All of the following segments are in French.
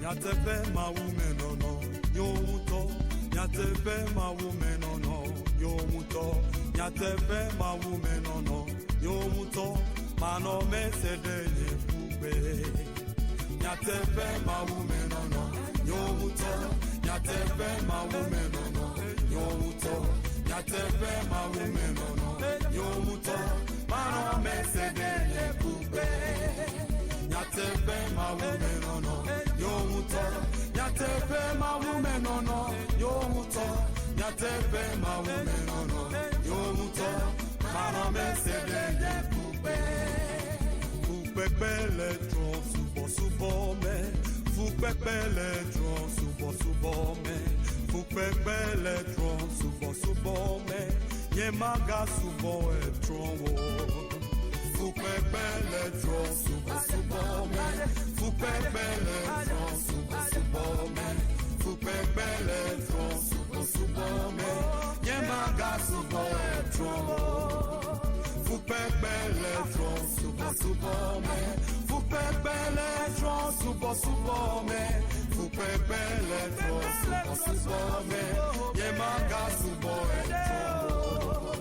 nyatepe mawume nono yomuto nyatepe mawume nono yomuto nyatepe mawume nono yomuto mano mesede yebube nyatepe mawume nono yomuto nyatepe mawume nono yomuto nyatepe mawume nono yomuto mano mesede yebube nyatepe mawume nono yomuto nyatepe mawume nono yomuto nyatepe mawume nono yomuto mano mesede yebube fupepele tron subo subo me fupepele tron subo subo me fupepele tron subo subo me yemaga subo etron wo fupepele tron subo subo me fupepele tron subo subo me fupepele tron subo subo me yemaga subo etron wo fupepele tron subo subo me fupepele tron subo subo me fupepele tron subo subo me yemaga subo etron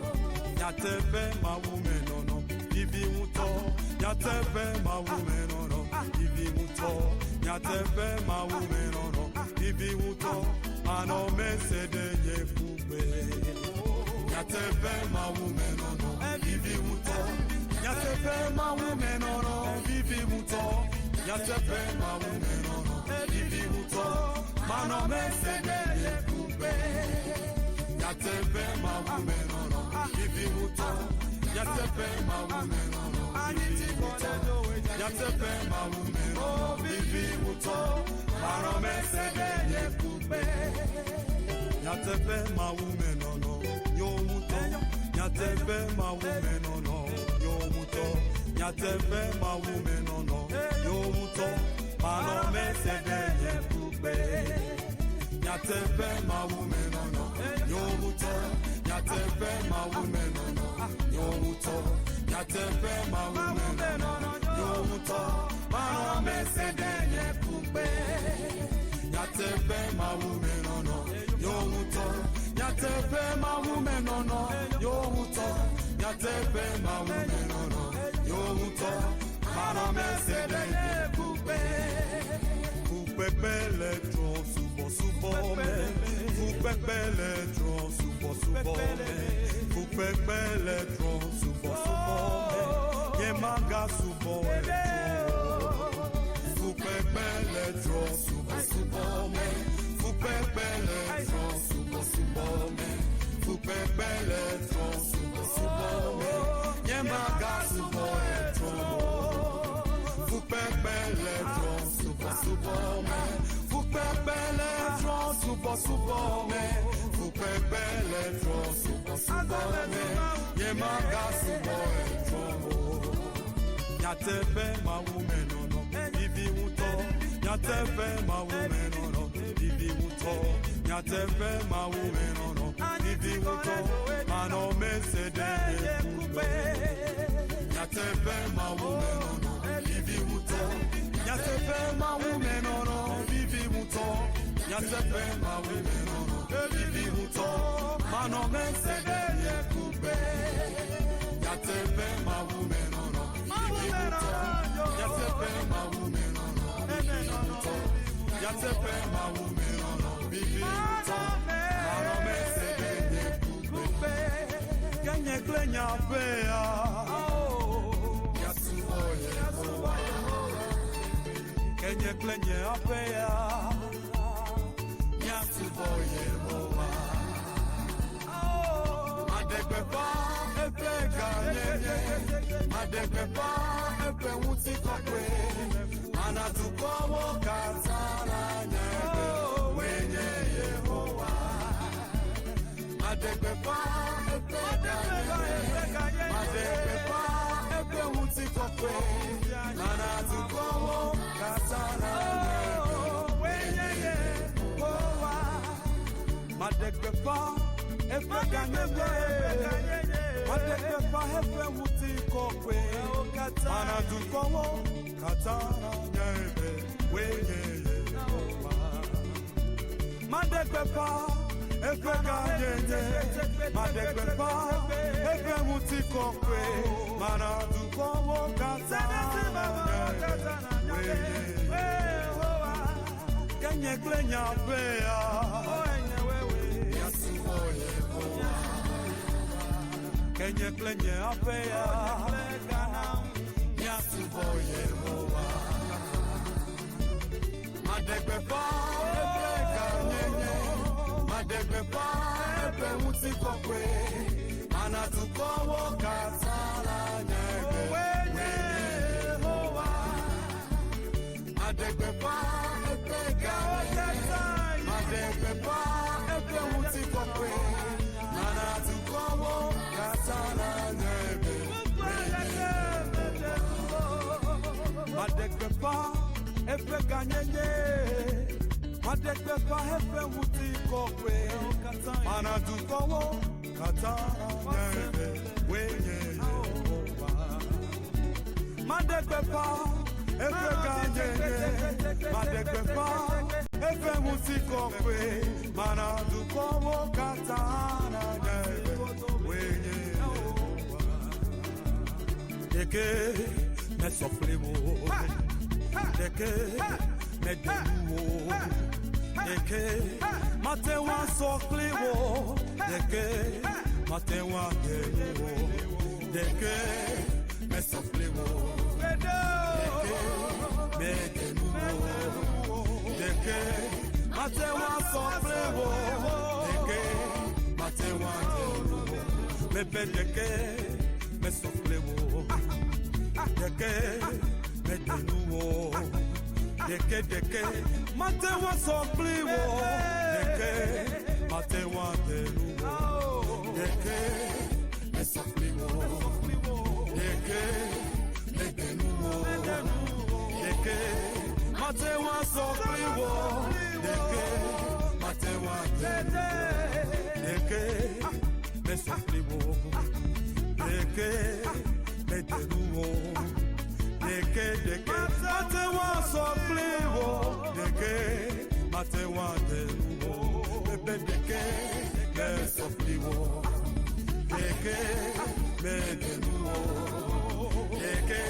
nyatepe mawume nono ibi muto nyatepe mawume nono ibi muto nyatepe mawume nono ibi muto ano mesede yebube nyatepe mawume nono ibi muto nyatepe mawume nono ibi muto nyatepe mawume nono ibi muto ano mesede yebube nyatepe mawume nono ibi muto nyatepe mawume nono ibi muto nyatepe mawume nono ibi muto ano mesede yebube nyatepe mawume nono yomuto nyatepe mawume nono yomuto nyatepe mawume nono yomuto ano mesede yebube nyatepe mawume nono yomuto nyatepe mawume nono yomuto nyatepe mawume nono yomuto ano mesede yebube nyatepe mawume nono yomuto nyatepe mawume nono yomuto nyatepe mawume nono yomuto ano mesede yebube fupepele tron subo subo me fupepele tron subo subo me fupepele tron subo subo me yemaga subo etron fupepele tron subo subo me fupepele tron subo subo me fupepele tron subo subo me yemaga subo etron fupepele tron subo subo me fupepele tron subo subo me fupepele tron subo subo me yemaga subo etron nyatepe mawume nono ibi muto nyatepe mawume nono ibi muto nyatepe mawume nono ibi muto ano mesede yebube nyatepe mawume nono ibi muto nyatepe mawume nono ibi muto nyatepe mawume nono ibi muto ano mesede yebube nyatepe mawume nono ibi muto nyatepe mawume nono ibi muto nyatepe mawume nono ibi muto ano mesede yebube kenye klenya pea kenye klenye apea nyatubo yehowa madegbepa epe ganyenye madegbepa epe wuti kokwe anatukowo katana nyebe wenye yehowa madegbepa epe ganyenye madegbepa epe wuti kokwe anatukowo katana nyebe wenye yehowa madegbepa epe ganyenye madegbepa epe wuti kokwe anatukowo katana nyebe wenye yehowa Madekwepa, efe ganyenye, madekwepa, efe mutikokwe, mana dukowo katana, kenye klenya pea, kenye klenye apea, yasuboye moa, madekwepa, efe ganyenye. Madekwepa, epe mutikokwe, mana dukowo katana nyebe, wenye hoa. Madekwepa, epe ganyenye, madekwepa, epe mutikokwe, mana dukowo katana nyebe, wenye hoa. Madekwepa, epe ganyenye. Madekwepa hefe mutikokwe, mana dukowo katana nyebe, wenye Yehova. Madekwepa hefe ganyenye, madekwepa hefe mutikokwe, mana dukowo katana nyebe, wenye Yehova. Deke mesoflewo, deke medeluwo. Deke matewa sokliwo, deke matewa deluwo, deke mesokliwo, deke medeluwo, deke matewa sokliwo, deke matewa deluwo, mebe deke mesokliwo, deke medeluwo. Deke, matewa sopliwo. Deke, matewa deluwo. Deke, mesopliwo. Deke, medeluwo. Deke, matewa sopliwo. Deke, matewa deluwo. Deke, mesopliwo. Deke, medeluwo. Deke, matewa sopliwo. Deke, matewa deluwo. Bebe deke, me sopliwo. Deke, me deluwo. Deke,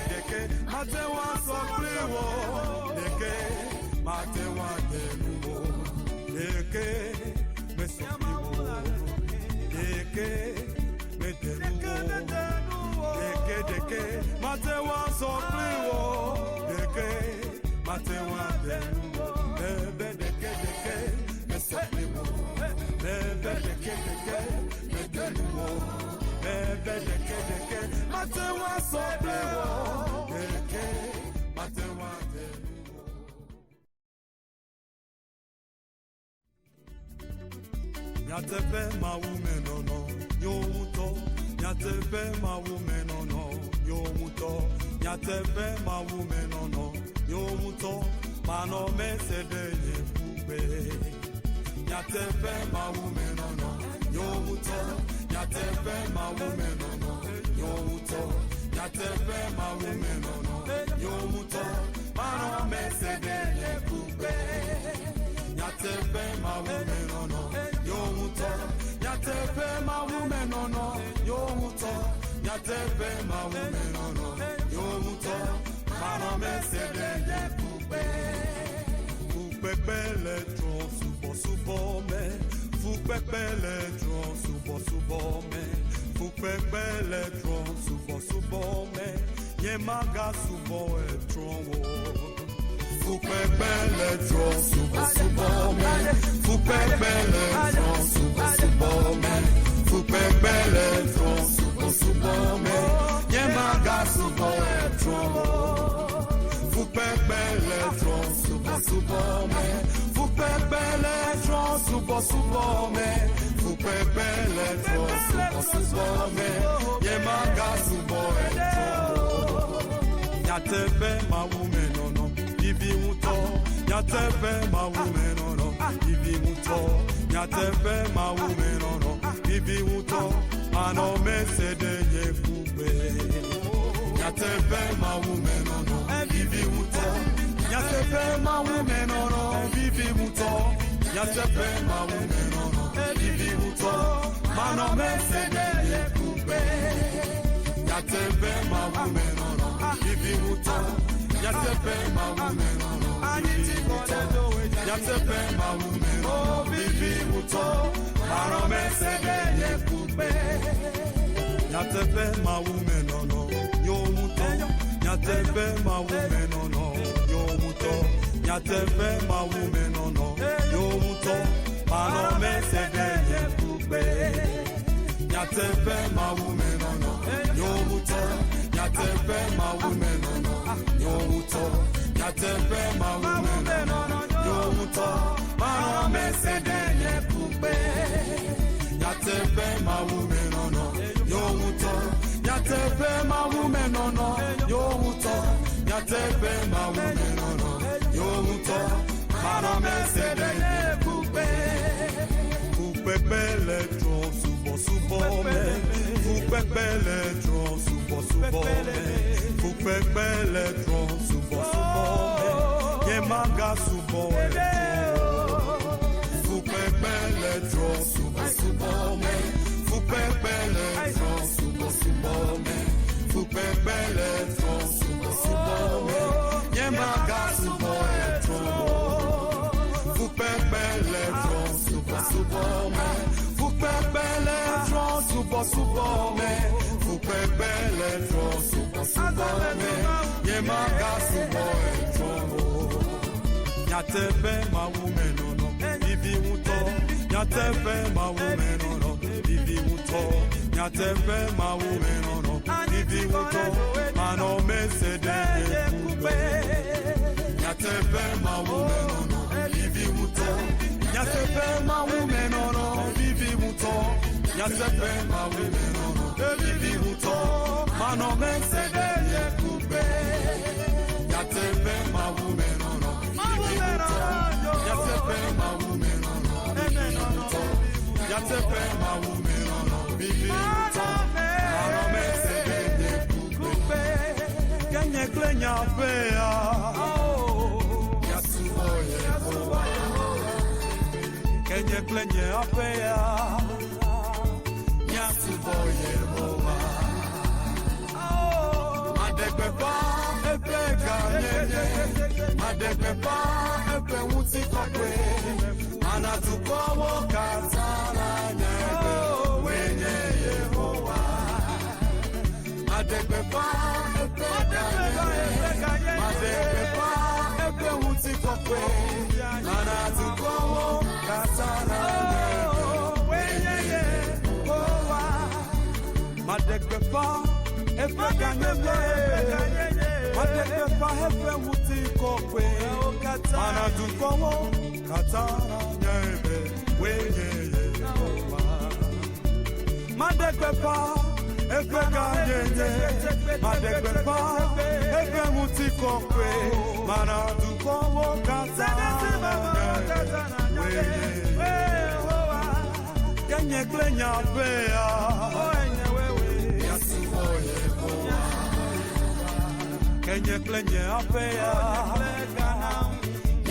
matewa sopliwo. Deke, matewa deluwo. Deke, me sopliwo. Deke, me deluwo. Deke, matewa sopliwo. Deke, matewa deluwo. Bebe deke, me sopliwo. Bebe deke, me deluwo. Bebe deke, matewa sopliwo. Deke, matewa deluwo. Nyatepe mawume nono, yomuto. Nyatepe mawume nono, yomuto. Nyatepe mawume nono, yomuto. Mano mesede yekube. Nyatepe mawume nono, yomuto. Nyatepe mawume nono, yomuto. Nyatepe mawume nono, yomuto. Mano mesede yekube. Nyatepe mawume nono, yomuto. Nyatepe mawume nono, yomuto. Nyatepe mawume nono, yomuto. Mano mesede yekube. Fukpepe le tron subo me. Fukpepe le tron subo me. Fukpepe le tron subo me. Yemaga subo e tron wo. Fukpepe le tron subo me. Fukpepe le tron subo me. Fukpepe le tron subo me. Yemaga subo e tron wo. Fukpepe le tron subo me. Fukpepe le tron subo me. Fukpepe le tron subo me. Yemaga subo e tron wo. Nyatepe mawume nono, ibi muto. Nyatepe mawume nono, ibi muto. Nyatepe mawume nono, ibi muto. Ano mesede yekube. Nyatepe mawume nono, ibi muto. Nyatepe mawume nono, ibi muto. nyatepe maume nono bibi uto manome sede yekube nyatepe maume nono bibi uto nyatepe maume nono bibi uto nyatepe maume nono bibi uto manome sede yekube nyatepe maume nono yomuto nyatepe maume nono yomuto nyatepe maume nono yomuto manome sede yekube nyatepe maume nono yomuto nyatepe maume nono yomuto nyatepe maume nono yomuto manome sede yekube nyatepe maume nono yomuto nyatepe maume nono yomuto nyatepe maume nono yomuto manome sede yekube kupepele tron subo me kupepele tron subo me kupepele tron subo me yemaga subo kupepele tron subo me kupepele tron subo me kupepele tron subo me yemaga subo kupepele tron subo me kupepele tron subo me kupepele tron subo me yemaga subo nyatepe maume nono bibi uto nyatepe maume nono bibi uto nyatepe maume nono bibi uto manome sede yekube nyatepe maume nono bibi uto nyatepe maume nono bibi uto nyatepe maume nono bibi uto manome sede yekube nyatepe maume nono bibi uto nyatepe maume nono bibi uto nyatepe maume nono bibi uto manome sede yekube kenye klenya fea yasuo yehowa kenye klenye afea yasuo yehowa adekpepa epe kanyenye adekpepa epe utikokwe anatukowo katana nyebe wenye yehowa adekpepa epe kanyenye adekpepa epe utikokwe anatukowo katana nyebe wenye yehowa madekpepa epe kanyenye madekpepa epe utikokwe anatukowo katana nyebe wenye yehowa madekpepa epe kanyenye madekpepa epe utikokwe anatukowo katana nyebe wenye yehowa kenye klenya fea yasuo yehowa kenye klenye afea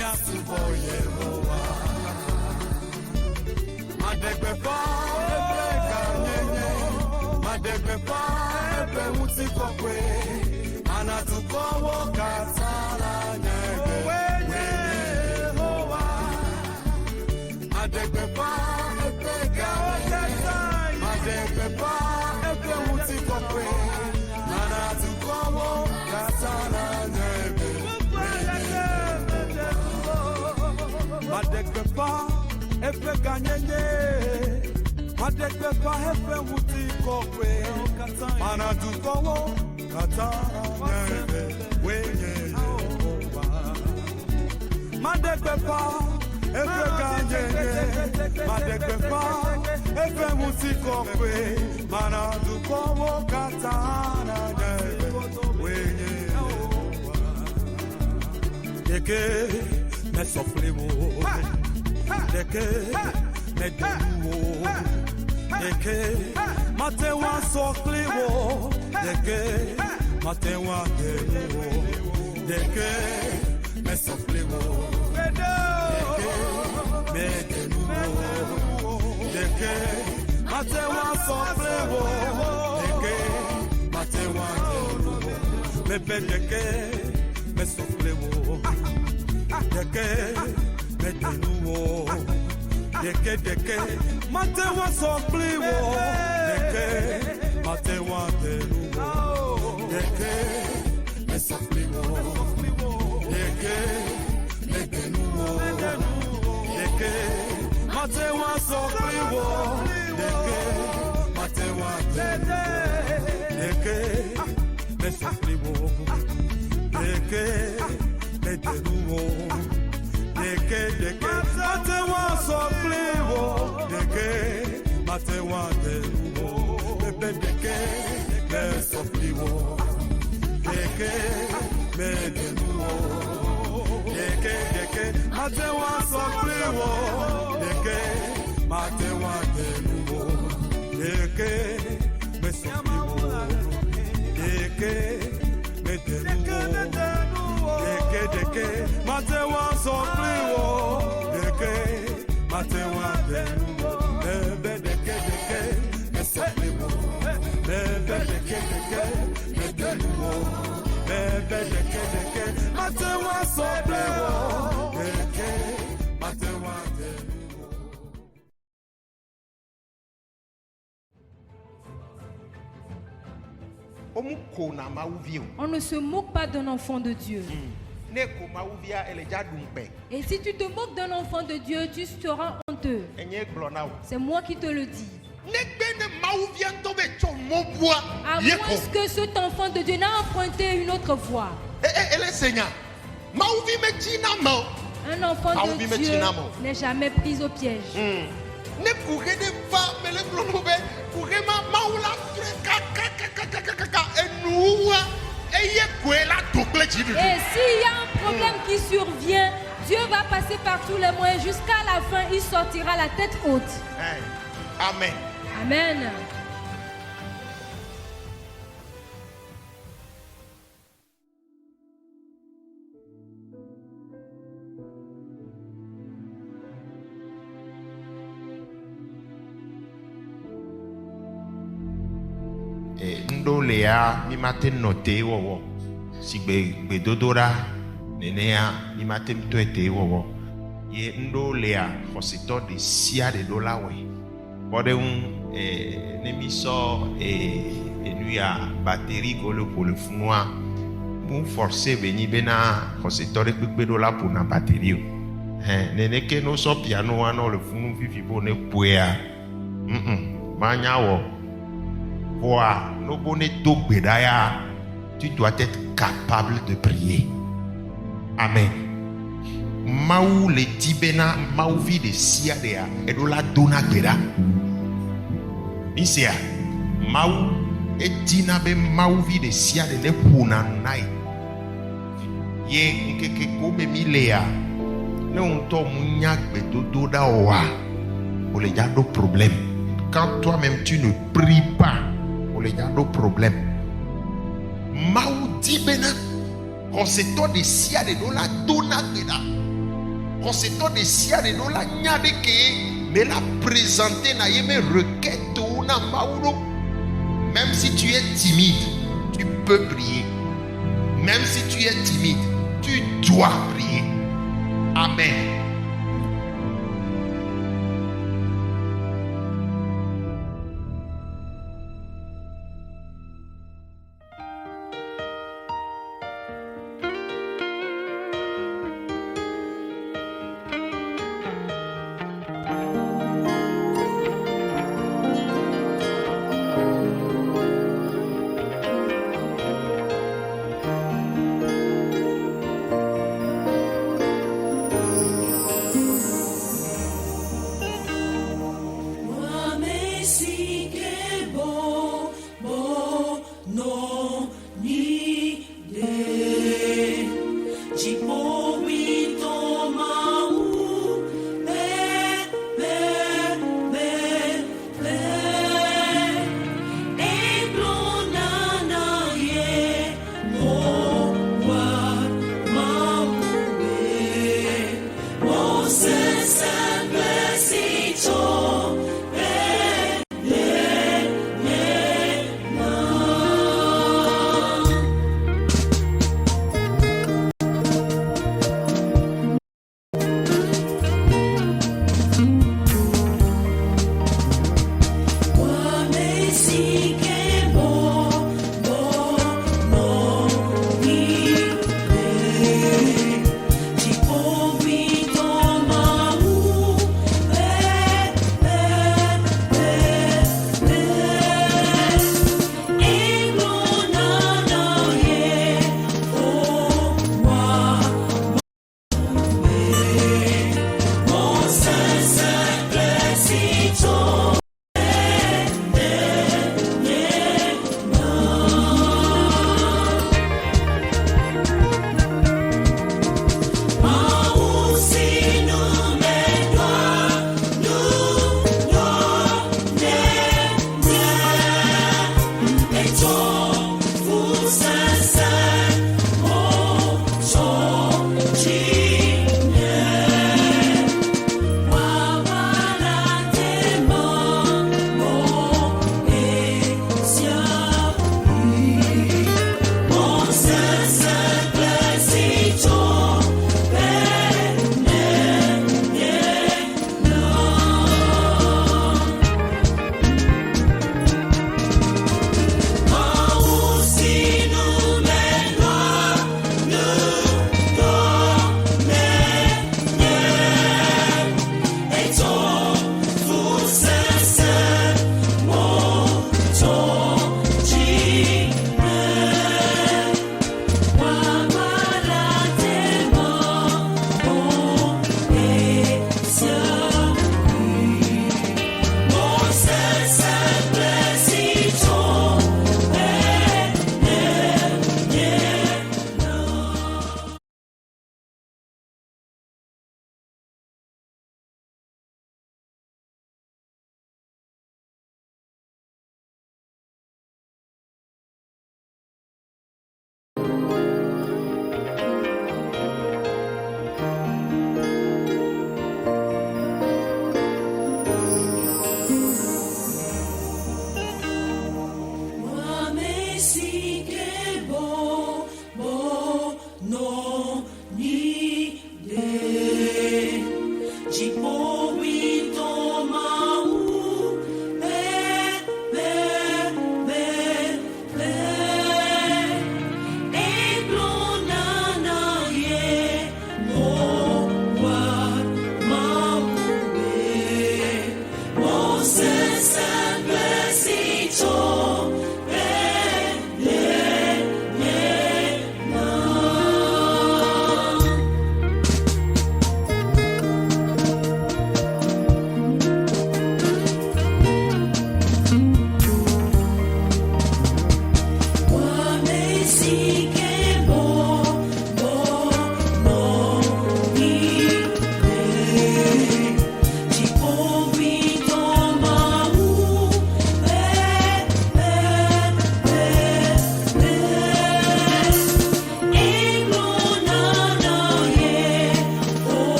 yasuo yehowa madekpepa epe kanyenye madekpepa epe utikokwe anatukowo katana nyebe wenye yehowa madekpepa epe kanyenye madekpepa epe utikokwe anatukowo katana nyebe madekpepa epe kanyenye madekpepa epe utikokwe anatukowo katana nyebe wenye yehowa madekpepa epe kanyenye madekpepa epe utikokwe anatukowo katana nyebe wenye yehowa deke mesoflewo deke meduwo deke matewa soklewo deke matewa dewo deke mesoflewo deke On ne se moque pas d'un enfant de Dieu. Et si tu te moques d'un enfant de Dieu, tu seras honteux. C'est moi qui te le dis. À moins que cet enfant de Dieu n'a emprunté une autre voie. Un enfant de Dieu n'est jamais pris au piège. Et s'il y a un problème qui survient, Dieu va passer par tous les moyens. Jusqu'à la fin, il sortira la tête haute. Amen. Amen. Ndolea mi mate note wowo sigbe gbedodora nenea mi mate mtoete wowo ye ndolea hosito de sia de dola we bode ne mi so nuya batterie golo pour le funwa mu forcer beni bena hosito de gbedola pour na batterie nene ke no so piano wa no le funu vivi bo ne puea manyawo Voilà, tu dois être capable de prier. Amen. Maou le tibena, maou vi de sia dea, edola dona gbeda. Isia, maou etina be maou vi de sia de ne puna nai. Ye nkeke kome milea, ne onto munya gbedodo da owa, o le yado problème. Quand toi-même tu ne pries pas, il y a nos problèmes. Maudit bena, on se tourne des sia de nos la dona bena, on se tourne des sia de nos la nyade ke, mais la présenter na yeme requête ou na mauro. Même si tu es timide, tu peux prier. Même si tu es timide, tu dois prier. Amen.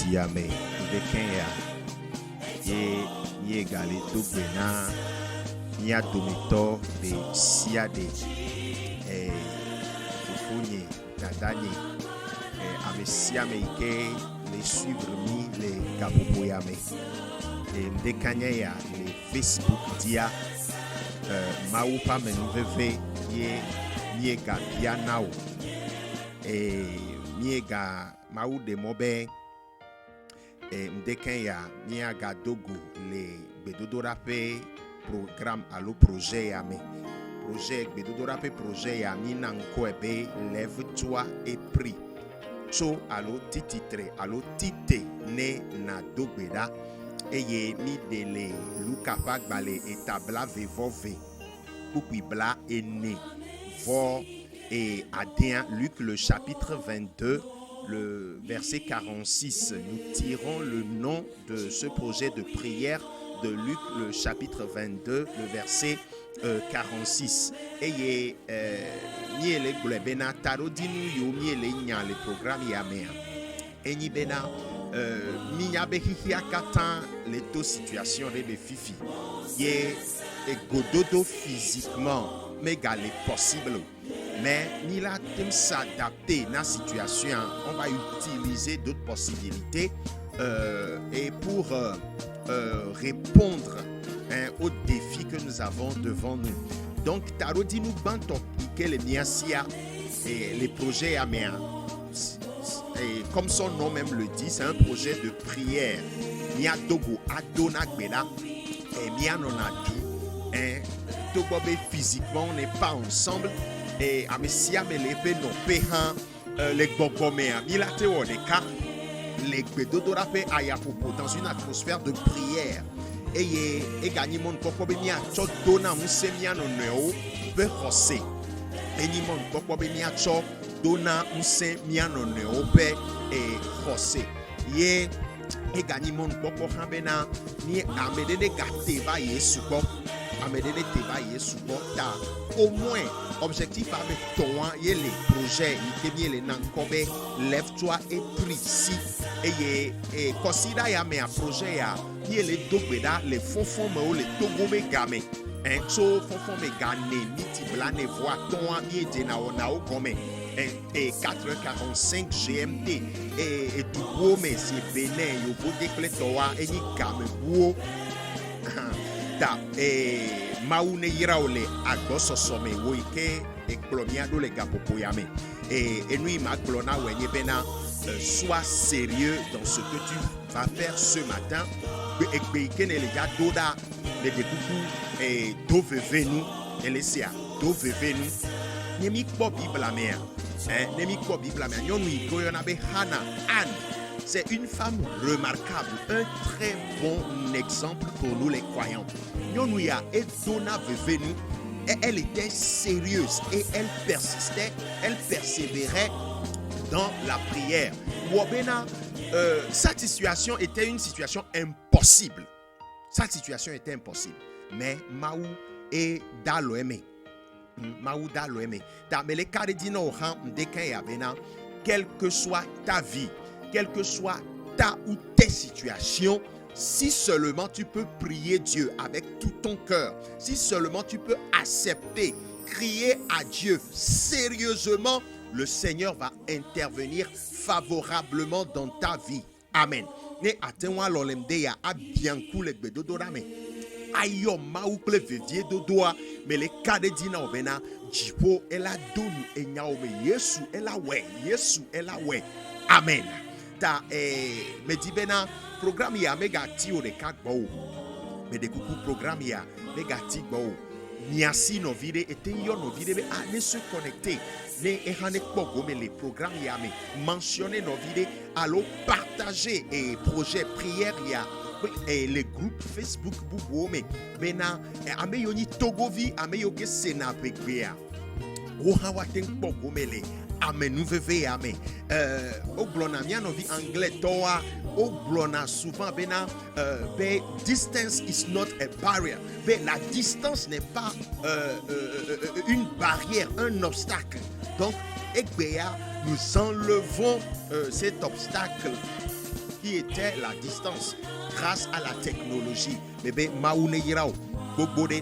Yame de Kenya ye gale to bena nya domito de siade fufunye dadanye amesiame ike les suivre mi les kapopoyame de Kenya ya les Facebook dia maupa menuveve ye ga pianao miega mau de mobe mdeken ya miaga dogo le bedodorape programme allo projet ya me projet bedodorape projet ya minanko ebe lève-toi et prie so allo titre allo tite ne na dogbeda eye mi de le lukapa gbale etabla vevove poupi bla ene vo et Adien, Luc le chapitre 22, le verset 46. Nous tirons le nom de ce projet de prière de Luc le chapitre 22, le verset 46. Et miele glebena tarodinu yo miele nya le programme yamea. Eni bena miya behihia katan le to situation de fifi. Ye gododo physiquement mais galé possible mais ni la tem s'adapter à la situation on va utiliser d'autres possibilités et pour répondre aux défis que nous avons devant nous. Donc tarodi nous banto que les miasia et les projets améa et comme son nom même le dit, c'est un projet de prière. Mia dogo adona gbeda et mia nonadu. Togobe physiquement on n'est pas ensemble et amesia melepe no pehan les gogomea milate woneka les gbedodora pe ayapopo dans une atmosphère de prière. Et gagner mon kokobe mia cho dona muse mia no neo pe rosé. Et ni mon kokobe mia cho dona muse mia no neo pe et rosé. Ye et gagner mon koko hambena ni amedede gate va yesuko amedede te va yesuko ta au moins objectif avec toi et les projets qui bien les nankobe lève-toi et prie si et considère ya mais un projet ya qui les dogbeda les fonfon me les togome game un so fonfon me gane miti blane voix toi bien dena ona o comme et 4h45 GMT et tout beau mais c'est bénin yo beau déclé toi et ni game beau ta et maune yiraole agboso some woike et clomiado les gapopo yame et nous ma clona wenye bena sois sérieux dans ce que tu vas faire ce matin et beikene les gars doda les découpou et dovevenu et les do vevenu nemi ko bible la mère nemi ko bible la mère nyonu ko yonabe Hannah Anne. C'est une femme remarquable, un très bon exemple pour nous les croyants. Nyonuya et Dona vevenu et elle était sérieuse et elle persistait, elle persévérait dans la prière. Wobena, cette situation était une situation impossible. Cette situation était impossible. Mais Maou et Daloeme. Maou Daloeme. Damele karedina ohan mdeken yabena. Quelle que soit ta vie, quelle que soit ta ou tes situations, si seulement tu peux prier Dieu avec tout ton cœur, si seulement tu peux accepter, crier à Dieu sérieusement, le Seigneur va intervenir favorablement dans ta vie. Amen. Ne atenwa lolemde ya abianku le gbedodorame. Ayo maouple vevie dodoa me le kade dina ovena jipo ela donu enya ome Yesu ela we. Amen. Ta me di bena programme ya mega ti o de kakbo me de kuku programme ya mega ti gbo niasi no vide ete yo no vide be aller se connecter ne ehane kpogo me les programmes ya me mentionner no vide allo partager et projet prière ya et les groupes Facebook bubo me bena ame yo ni togovi ame yo ke sena pekbea o hawa ten kpogo mele. Amen, nous vivons amen. Au blona mia no vi anglais toa au blona souvent bena distance is not a barrier. Mais la distance n'est pas une barrière, un obstacle. Donc ekbea nous enlevons cet obstacle qui était la distance grâce à la technologie. Bébé maoune yirao bobode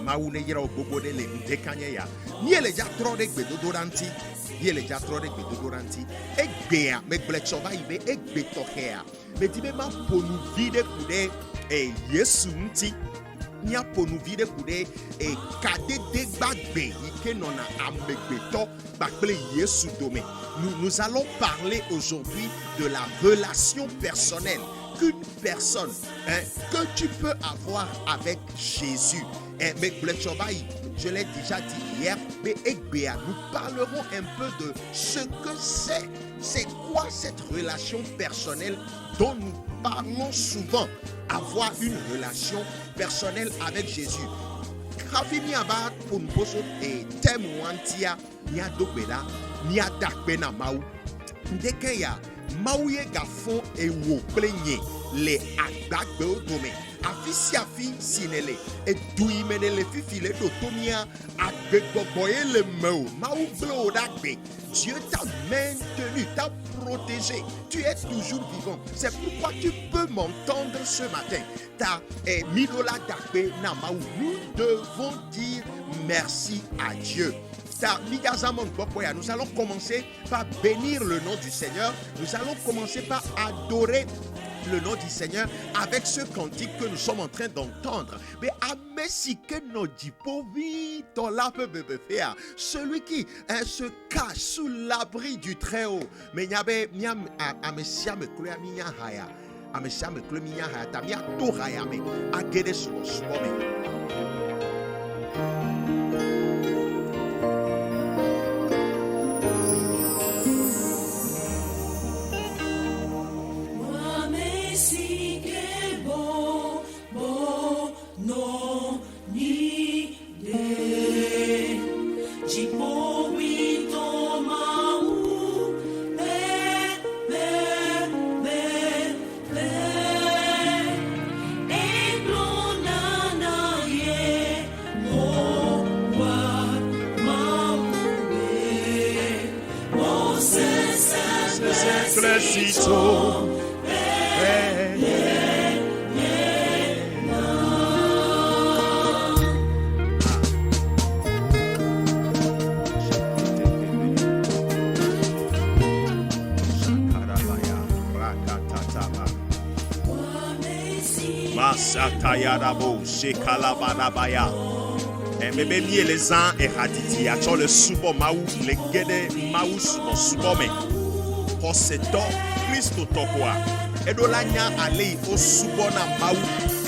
maoune yirao bobode le dekanye ya. Ni ele ja tro de gbedodoranti. Yele jatro de gbedodoranti egbea me glechova ibe egbe tohea me dibe ma ponu vide kude Yesu nti nia ponu vide kude kade de gbagbe ike nona amegbeto bakle Yesu dome. Nous allons parler aujourd'hui de la relation personnelle qu'une personne que tu peux avoir avec Jésus. Mais je l'ai déjà dit hier, mais nous parlerons un peu de ce que c'est. C'est quoi cette relation personnelle dont nous parlons souvent? Avoir une relation personnelle avec Jésus. Kravimi abat pour nous poser et témoigner nia dobela nia dakbena mau. Ndekeya mauye gafon e wo plenye le agbagbe odome. Afisi afi sinele et douimene le fifile dotomia Dieu t'a maintenu, t'a protégé. Tu es toujours vivant. C'est pourquoi tu peux m'entendre ce matin. Nous devons dire merci à Dieu. Nous allons commencer par bénir le nom du Seigneur. Nous allons commencer par adorer le nom du Seigneur avec ce cantique que nous sommes en train d'entendre. Mais celui qui se cache sous l'abri du Très-Haut. Mais Masatayarabo, Shekalabarabaya. Bébé mié les ans et haditi. A le subo maou, les guédés maou subo me. Koseto, Christo tokoa. Edolanya ale o subo na maou.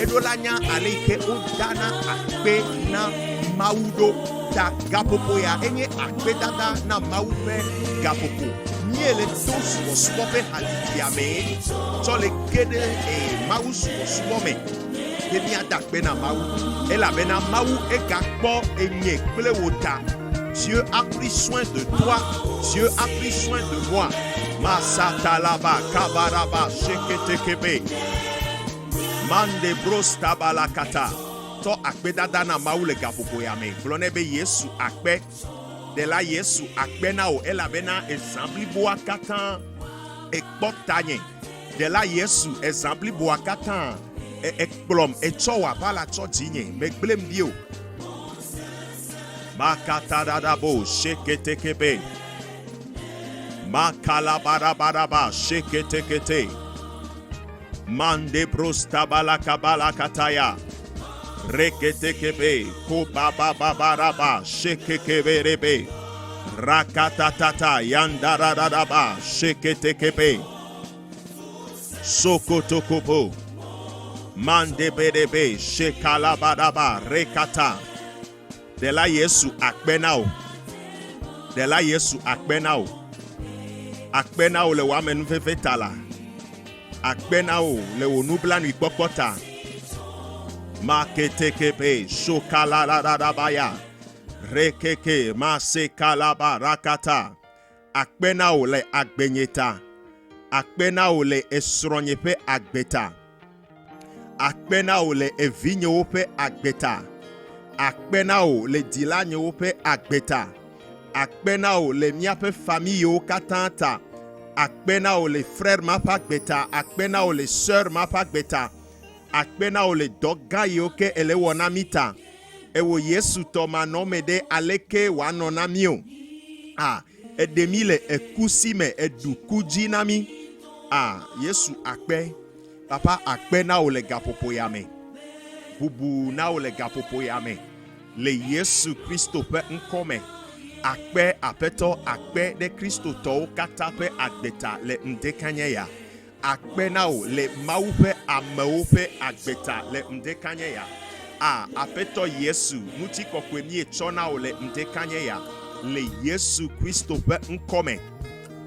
Edolanya ale ke o dana akpe na maudo da gapopo ya. Enye akpe dada na maou pe gapopo. Miele to subo pe haditi ame. So le guédé et maou subo me. Dieu a pris soin de toi. Dieu a pris soin de moi. Masatalaba kabaraba sheketekebe. Mande brosta balakata. To akbe dada na maou le gapopo yame. Blonebe Yesu akbe. De la Yesu akbe na o elabena exemple boa katan ekpotanye. De la Yesu exemple boa katan ekplom echowa bala chodinye meglem dio makatadadabo sheketekebe makalabarabara sheketekete mande brosta balakabala kataya reketekebe kobababaraba shekekeberebe rakatatata yandaradadaba sheketekebe sokotokobo Mande bedebe shekalabadaba rekata. De la Yesu akbenao. De la Yesu akbenao. Akbenao le wamen fefetala. Akbenao le onublan ikpokota. Maketekebe shokaladadabaya. Rekeke masekalaba rakata. Akbenao le akbenyeta. Akbenao le esronyepe akbeta. Akbenao le evinyo pe agbeta. Akbenao le dilanyo pe agbeta. Akbenao le miape famille katanta. Akbenao le frère mapa agbeta. Akbenao le sœur mapa agbeta. Akbenao le doga yoke ele wonamita. Ewo Yesu toma nomede aleke wanonamio. Edemile ekusime edukuji nami. Yesu akbe. Papa akpe na o le gapopo yame. Bubu na o le gapopo yame. Le Yesu Christo pe nkome. Akpe apeto akpe de Christo to kata pe agbeta le ndekanye ya. Akpe na o le maupe ameupe agbeta le ndekanye ya. Apeto Yesu muti kokwemi chona o le ndekanye ya. Le Yesu Christo pe nkome.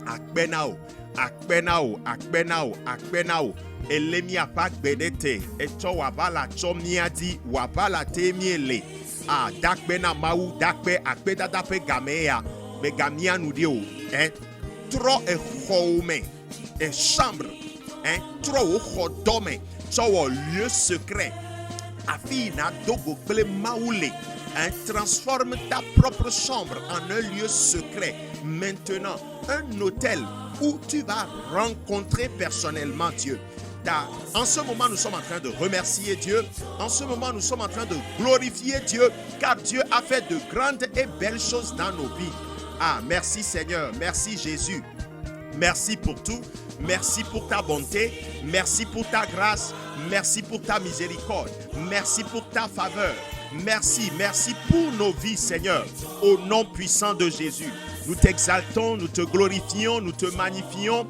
Akpe na o. Akpenao, akpenao, akpenao. Elemia pak bedete. Echo wabala chomiadi wabala temiele. Dakbena mau dakbe akpeda dape gamea. Begamia nudio. Tro e home. E chambre. Tro hodome. Chowo lieu secret. Afina dogo ble maule. transforme ta propre chambre en un lieu secret. Maintenant, un hôtel où tu vas rencontrer personnellement Dieu. En ce moment, nous sommes en train de remercier Dieu. En ce moment, nous sommes en train de glorifier Dieu, car Dieu a fait de grandes et belles choses dans nos vies. Ah, merci Seigneur, merci Jésus. Merci pour tout. Merci pour ta bonté. Merci pour ta grâce. Merci pour ta miséricorde. Merci pour ta faveur. Merci pour nos vies, Seigneur. Au nom puissant de Jésus, nous t'exaltons, nous te glorifions, nous te magnifions,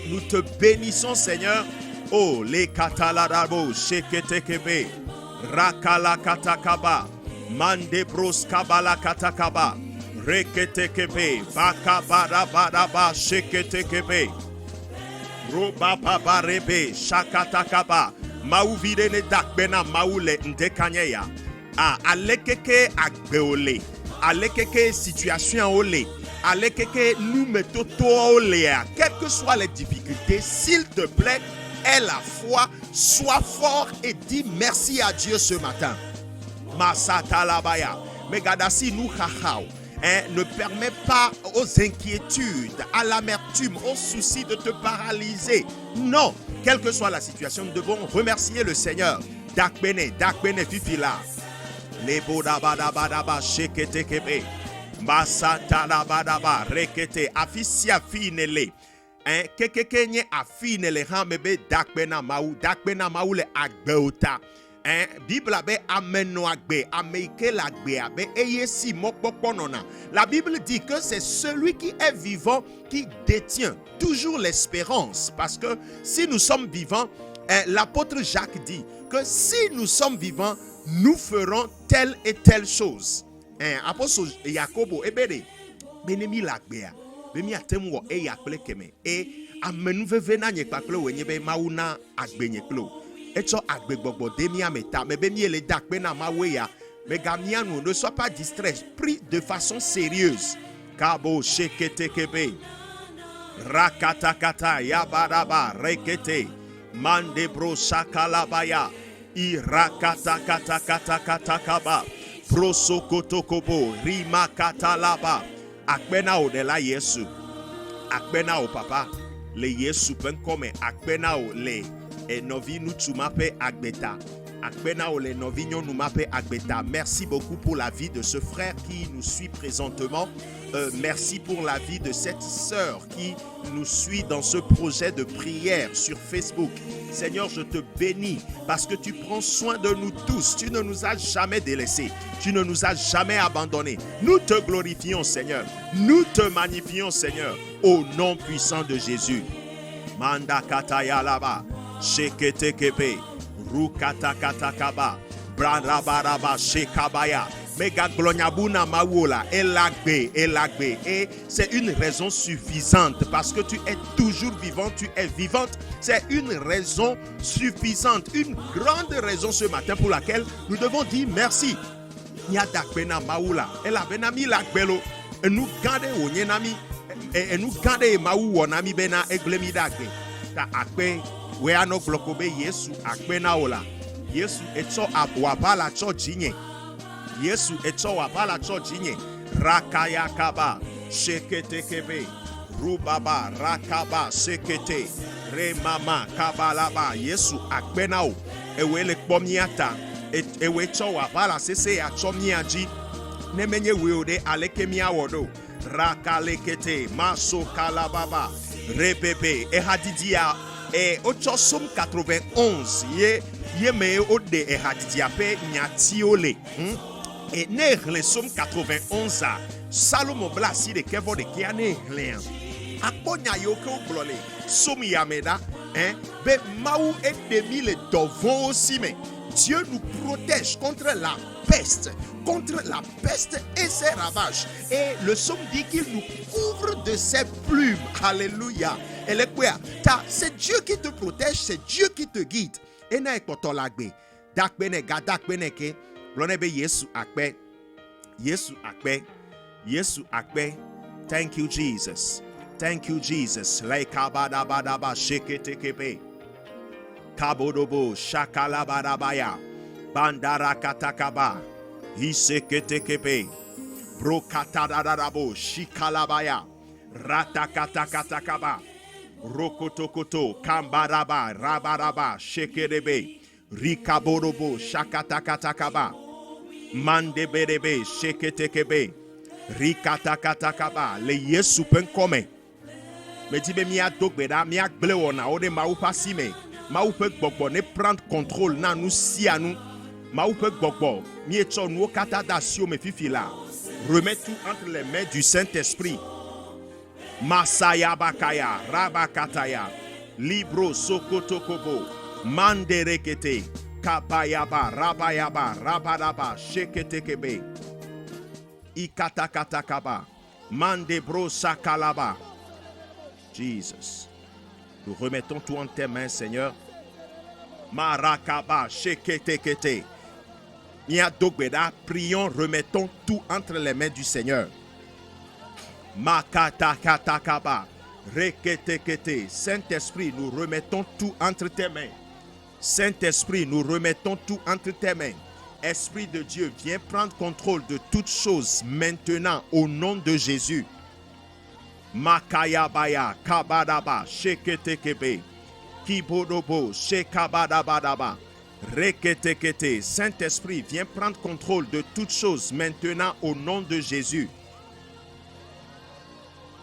nous te bénissons, Seigneur. Oh, les katalarabo, sheketekebe, rakala katakaba, mandebros kabala katakaba, reketekebe, bakabarabadaba, sheketekebe, robababarebe, shakatakaba, mauvidene dakbena maule ndekanyeya. Ah, alekeke agbeole, alekeke situation ole, alekeke nous metoto ole, quelles que soient les difficultés, s'il te plaît, aie la foi, sois fort et dis merci à Dieu ce matin. Masatalabaya, megadasi nous chachao. Ne permet pas aux inquiétudes, à l'amertume, aux soucis de te paralyser. Non, quelle que soit la situation, nous devons remercier le Seigneur. Dakbene fifila. Lebo dabadabadaba shekete kebe. Masatalabadaba rekete afisia finele. Kekekenye afinele hamebe dakbena maou le agbeota. Bible abe ameno agbe, ameike l'agbe abe eyesi mokpoponona. La Bible dit que c'est celui qui est vivant qui détient toujours l'espérance. Parce que si nous sommes vivants, l'apôtre Jacques dit que si nous sommes vivants, nous ferons telle et telle chose. Apôtre Jacobo ebere benemi l'agbe bemi atemwo yakple keme e amenu vevena nyekpakle wenyebe mauna agbe nyeklo. Echo agbegbogbo demia meta mebemi le dakbe na maweya megamianu ne sois pas distrait, pris de façon sérieuse. Kabo shekete kebe rakatakata yabaraba rekete mandebro shakalabaya irakatakatakatakatakaba prosokotokobo rimakatalaba akbena o de la Yesu akbena o papa le Yesu penkome akbena o le et novi nous tumape agbeta. Akbena ole novi nous mape agbeta. Merci beaucoup pour la vie de ce frère qui nous suit présentement. Merci pour la vie de cette sœur qui nous suit dans ce projet de prière sur Facebook. Seigneur, je te bénis parce que tu prends soin de nous tous. Tu ne nous as jamais délaissés. Tu ne nous as jamais abandonnés. Nous te glorifions, Seigneur. Nous te magnifions, Seigneur. Au nom puissant de Jésus. Manda kataya laba. Sheketekebe, Rukatakatakaba, Brandabaraba, Shekabaya, Mega Glonyabuna Mawola, Elagbe. Et c'est une raison suffisante parce que tu es toujours vivant, tu es vivante. C'est une raison suffisante, une grande raison ce matin pour laquelle nous devons dire merci. Nyadakbena Mawola, Elabenami Lagbelo, et nous gardez au Nyenami, et nous gardez Maou Wonami Bena Eglemidake, ta Akbe. We are no blokobe Yesu akbena ola. Yesu eto wabala cho jinye. Yesu eto wabala cho jinye. Rakaya kaba shekete kebe. Rubaba rakaba shekete. Remama kabalaba Yesu akbena o. Ewe le kpomiata. Ewe cho wabala sese ya chomiaji. Nemenye weode alekemia wodo. Rakalekete maso kalababa. Rebebe ehadidia. Et au Somme 91, ye me ode e hadidiape nyatiole. Et ne le Somme 91 a Salomo blasi de kevo de kiane hlen. Akonya yoko blole. Somme yameda, be maou et demi le dovon aussi mais Dieu nous protège contre la peste et ses ravages. Et le psaume dit qu'il nous couvre de ses plumes. Alléluia. C'est Dieu qui te protège, c'est Dieu qui te guide. Et na ekotolagbe. Dakbene gadakbene ke. Blonebe Yesu akbe. Yesu akbe. Yesu akbe. Thank you, Jesus. Thank you, Jesus. Laikabadabadaba sheketekebe. Kabodobo shakalabadabaya. Bandara katakaba. Iseketekebe. Brokatadadabo. Shikalabaya. Ratakatakataka. Rokotokoto. Kambaraba. Rabaraba. Shekerebe. Rikaborobo. Shakatakatakaba. Mandeberebe. Sheketekebe. Rikatakatakaba. Le yesu penkome. Me dit be mia dogbeda mia gblewona ode ma ou pasime ma ou pe gbogbo ne prendre contrôle na nous si à nous ma ou pe gbogbo mi etso nous kata dasio me fifi là remets tout entre les mains du Saint-Esprit. Masaya bakaya rabakataya libro sokotokobo manderekete kabayaba rabayaba rabadaba sheketekebe ikatakatakaba mandebro sakalaba. Jesus. Nous remettons tout en tes mains, Seigneur. Marakaba, sheketekete. Niadogbeda, prions, remettons tout entre les mains du Seigneur. Makatakatakaba, reketekete. Saint-Esprit, nous remettons tout entre tes mains. Saint-Esprit, nous remettons tout entre tes mains. Esprit de Dieu, viens prendre contrôle de toutes choses maintenant au nom de Jésus. Makayabaya kabadaba sheketekebe kibodobo shekabadabadaba reketekete. Saint-Esprit, viens prendre contrôle de toutes choses maintenant au nom de Jésus.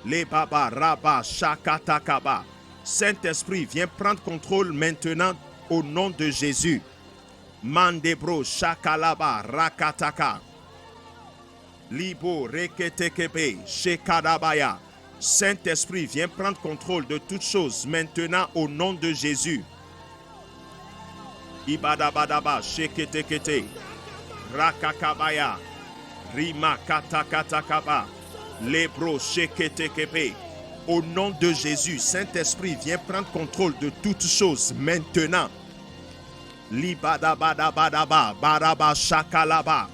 Le baba raba shakatakaba. Saint-Esprit, viens prendre contrôle maintenant au nom de Jésus. Mandebro shakalaba rakataka libo reketekebe shekadabaya. Saint-Esprit, viens prendre contrôle de toutes choses maintenant au nom de Jésus. Ibadabadaba, sheketekete, rakakabaya, rima katakatakaba, lebro sheketekebe. Au nom de Jésus, Saint-Esprit, viens prendre contrôle de toutes choses maintenant. Libadabadabadaba, baraba shakalaba,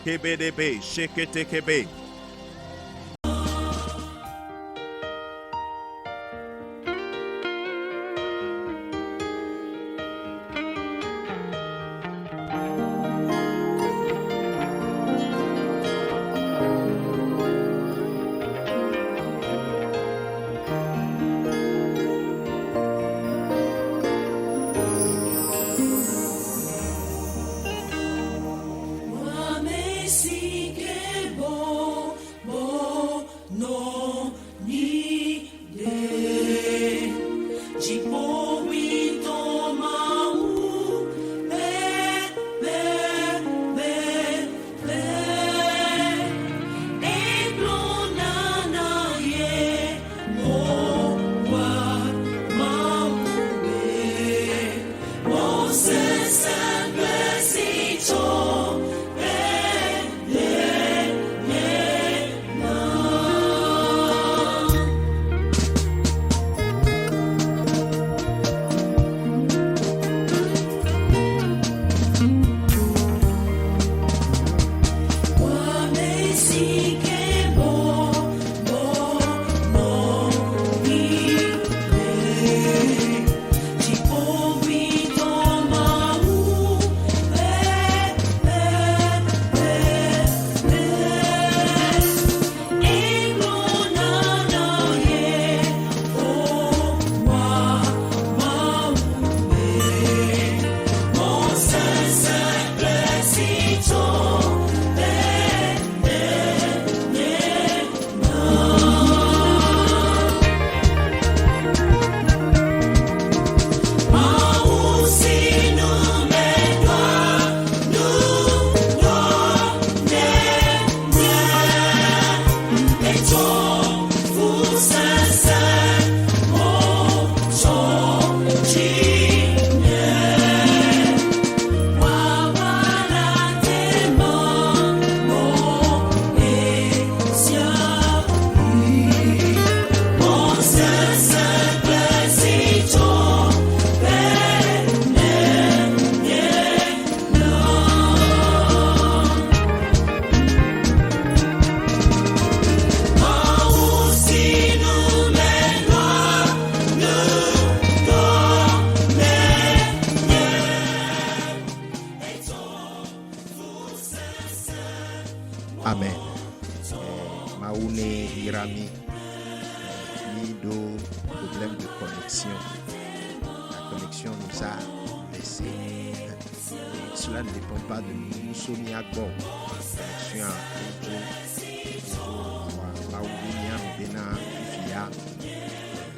kebedebe, sheketekebe. Messi, que bon. Amen. Maoune Irami, Nido, problème de connexion. La connexion nous a laissé. Cela ne dépend pas de nous. Nous sommes à bord. Connexion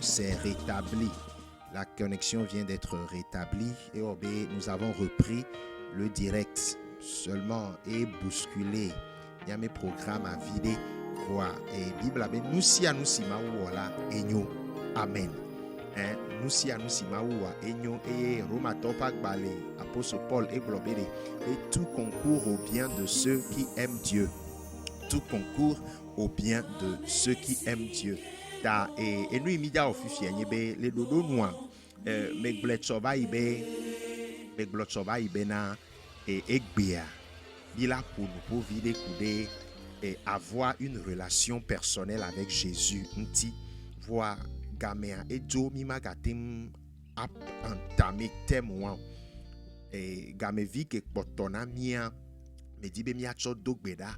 c'est rétabli. La connexion vient d'être rétablie et nous avons repris le direct seulement et bousculé. Il y a mes programmes à vider. Voilà. Et Bible, nous si à nous si voilà et nous. Amen. Nous si à nous si et nous et Roma Topak Balé, Apôtre Paul et Globéré. Et tout concourt au bien de ceux qui aiment Dieu. Tout concourt au bien de ceux qui aiment Dieu. Et nous immédiatement officier les dodo noirs mais bletsova ibe na et egbea bila pour vider couder et avoir une relation personnelle avec Jésus nti voir gamea et jo mima gatim ap entamé témoin et gamevi ke potona mia me dibe mia cho dogbeda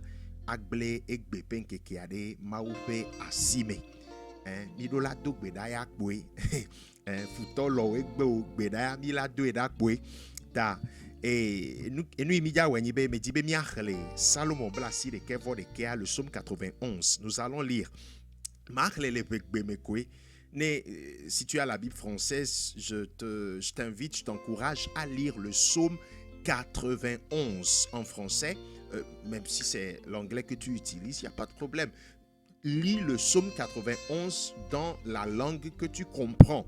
agble egbe penke kiade maupe asime Midola do bedaya kwe futolo egbe o bedaya mila do edakwe ta nous immédiat wenyibe me dibe miachle Salomon blasi de kevo de kea le psaume 91 nous allons lire machle le begbe mekwe ne si tu as la Bible française je t'invite je t'encourage à lire le psaume 91 en français même si c'est l'anglais que tu utilises il y a pas de problème. Lis le psaume 91 dans la langue que tu comprends.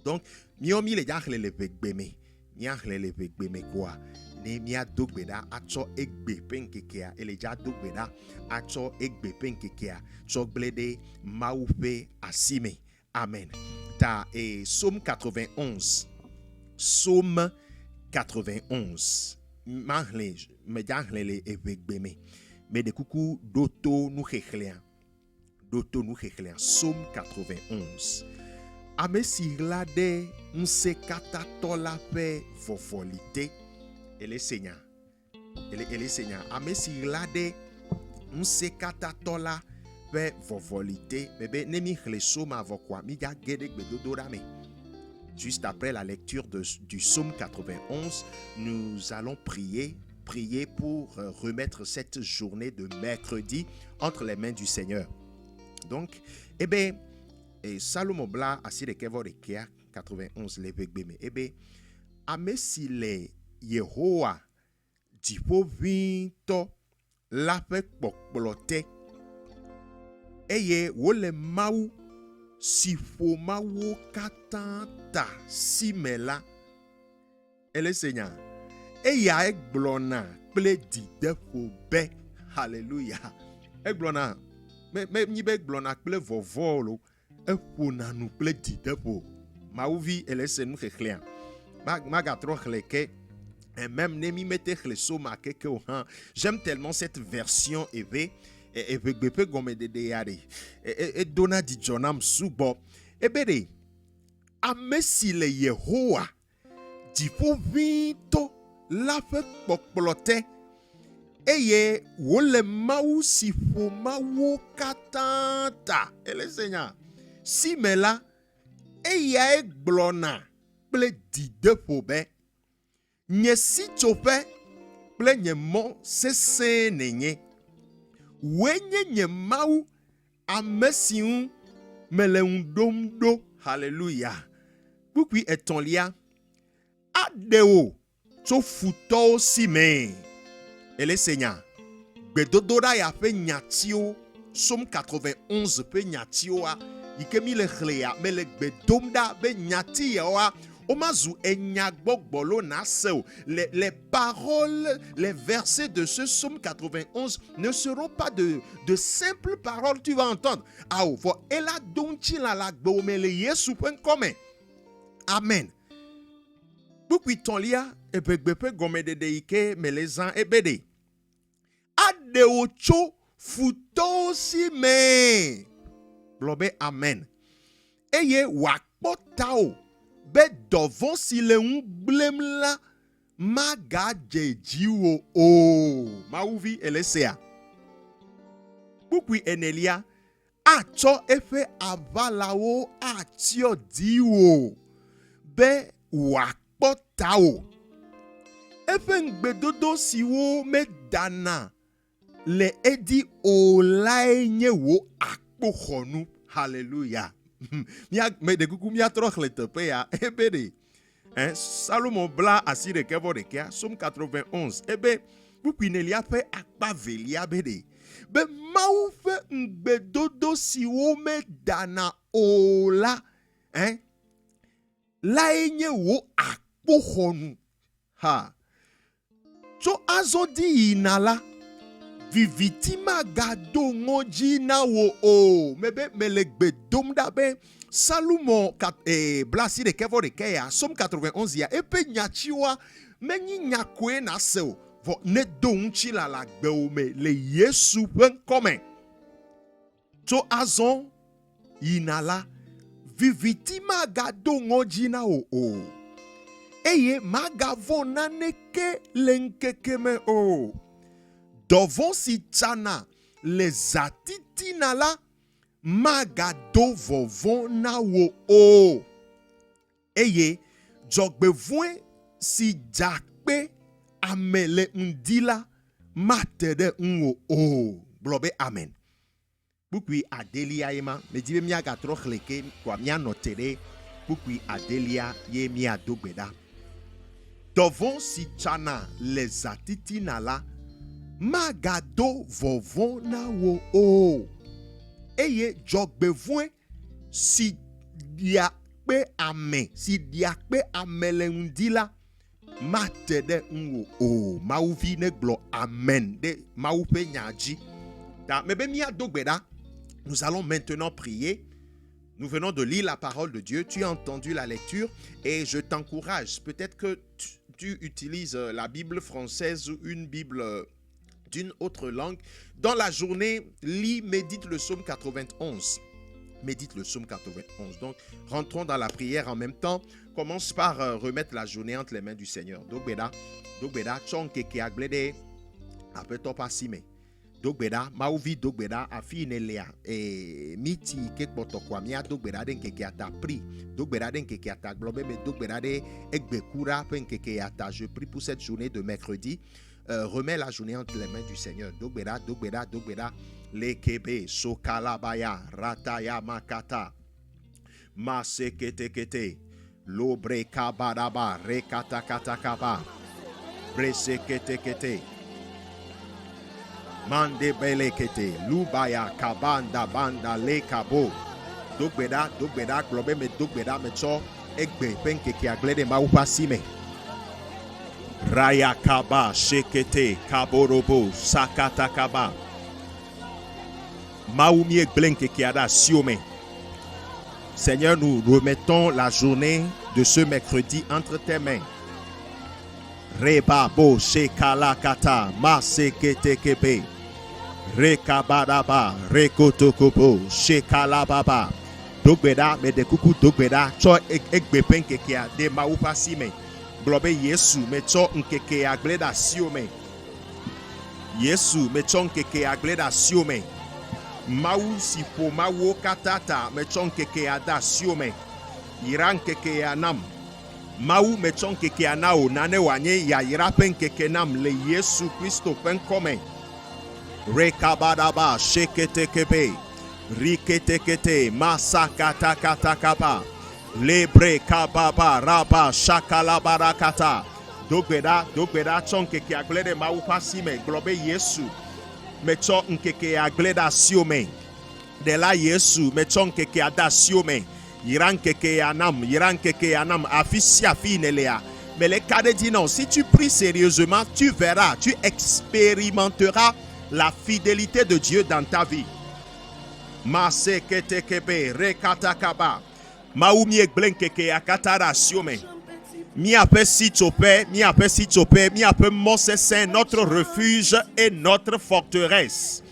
Donc, miomi le jachle le vegbeme. Niachle le vegbeme quoi. Ne mia dogbeda acho egbe penkekea. Ele ja dogbeda acho egbe penkekea. Chogblede maupe asime. Amen. Ta et psaume 91. Psaume 91. Mahle me jachle le vegbeme. Mais de coucou doto nous cheklean. Psaume 91. Ame siglade nse katatola pe vofolite. Ele Seigneur. Ele Seigneur. Ame siglade nse katatola pe vofolite. Bébé nemi chle psaume avokwa. Mi ga gede gbedodorame. Juste après la lecture du psaume 91, nous allons prier pour remettre cette journée de mercredi entre les mains du Seigneur. Donc, Salomon bla asi de kevo de kea 91 le vegbeme. Amesi le Yehowa dipo vinto la pe pokplote. Eye wole mau sifo mau katanta simela. Ele Seigneur. Eya egblona ple didefo be. Hallelujah. Egblona mais ni be glona ple vovolo e pona nu ple didepo ma uvi elese nu kheklean ma gatro khleke et même ne mi mette khleso ma keke o han j'aime tellement cette version et bepe gome de yare et dona di jonam subo e bede amesi le Yehowa di po vito la fe pokplote Eye wole mau sifo mau katanta. Ele Seigneur. Si mela eya glona ple dide fobe. Nye si chope ple nye mo sese nenye. Wenye nye mau amesiun mele undomdo. Hallelujah. Bukwi etonlia adeo cho futo si me. Et le Seigneur, Bedodora ya fe nyatio, Somme 91 pe nyatio a, Ikemi le chlea, me le bedomda be nyati ya Omazu enyagbolo na seo. Les paroles, les versets de ce Somme 91 ne seront pas de simples paroles, tu vas entendre. Ao, vo ela donchi la lagbo me le yesu pen kome. Amen. Bukwi tonlia ebegbepe gome de deike melezan ebede. Ade ocho futosi me. Blobe amen. Eye wakpotao be dovon si le blem la maga jejiwo o. Mauvi elesea. Bukui enelia acho efe avalao atio diwo be wakpotao efe ngbedodo siwo me dana le edi olaenye wo akpokhonu. Hallelujah. Me de kuku mia trochle tepe ya ebede. Salomon bla asire kevo de kia Somme 91. Ebe bukui nelia fe akpavelia bede. Be mau fe ngbedodo siwo me dana ola. Laenye wo akpokhonu. Ha. So azodi inala vivitima gado ngoji na wo o mebe melegbe domda be Salomon blasi de kevo de keya Somme 91 ya epe nyachiwa menyi nyakwe na seo vo ne donchi la gbe o me le Yesu pen come. So azon inala vivitima gado ngoji na o eye magavo naneke lenkekeme o dovon si chana les atitina la magado vovon na wo o eye jogbevwen si jakpe amele ndila matede nwo o blobe amen. Bukui adelia ema me dibe mia gatro khleke kwa mia notere bukui adelia ye mia dogbeda dovon si chana les atitina la magado vovon na wo o eye jogbevwen si diakpe ame si diakpe amele ndila matede nwo o mauvi ne glo amen de maupe nyaji da mebe mia dogbeda. Nous allons maintenant prier. Nous venons de lire la parole de Dieu. Tu as entendu la lecture et je t'encourage. Peut-être que tu utilises la Bible française ou une Bible d'une autre langue. Dans la journée, lis, médite le psaume 91. Médite le psaume 91. Donc, rentrons dans la prière en même temps. Commence par remettre la journée entre les mains du Seigneur. Dogbeda, chonke ki aglede, apeto pasime. Dogbeda, mauvi dogbeda, afi nelea, miti kekboto kwa mia dogbeda den keke ata pri, dogbeda den keke ata globe, mais dogbeda de ekbekura pen keke ata. Je prie pour cette journée de mercredi. Remets la journée entre les mains du Seigneur. Dogbeda, lekebe, sokalabaya, rataya makata, masekete, lobre kabadaba, rekatakatakaba, bresekete. Mande belekete, lubaya kabanda banda le kabo. Dogbeda, globe me dogbeda me cho egbe penke ki aglede ma upasime. Raya kaba shekete kaborobo sakata kaba. Maoumi egbenke ki ada siome. Seigneur, nous remettons la journée de ce mercredi entre tes mains. Reba bo shekala kata masekete kebe. Rekabadaba, rekotokobo, shekalababa. Dogbeda, me de kuku dogbeda, cho ekbepen kekia de maupasime. Globe Yesu, me cho nkeke agleda siome. Yesu, me cho nkeke agleda siome. Mau sipo mau katata, me cho nkeke ada siome. Iran keke anam. Mau me cho nkeke anao, nane wanye ya irapen keke nam le Yesu Christo pen kome. Rekabadaba shekete kebe rikete kete masakata kata kapa lebre kababa raba shakalabarakata dogbeda chonke ki aglede maupasime globe Yesu mecho nkeke agleda siome de la Yesu mecho nkeke ada siome irankeke anam afisi afinelea. Mais les cadets disent non, si tu pries sérieusement, tu verras, tu expérimenteras la fidélité de Dieu dans ta vie. Masekete kebe rekatakaba maumi ekblenkeke akatara siome mi ape si tope mi ape Mose Saint, notre refuge et notre forteresse.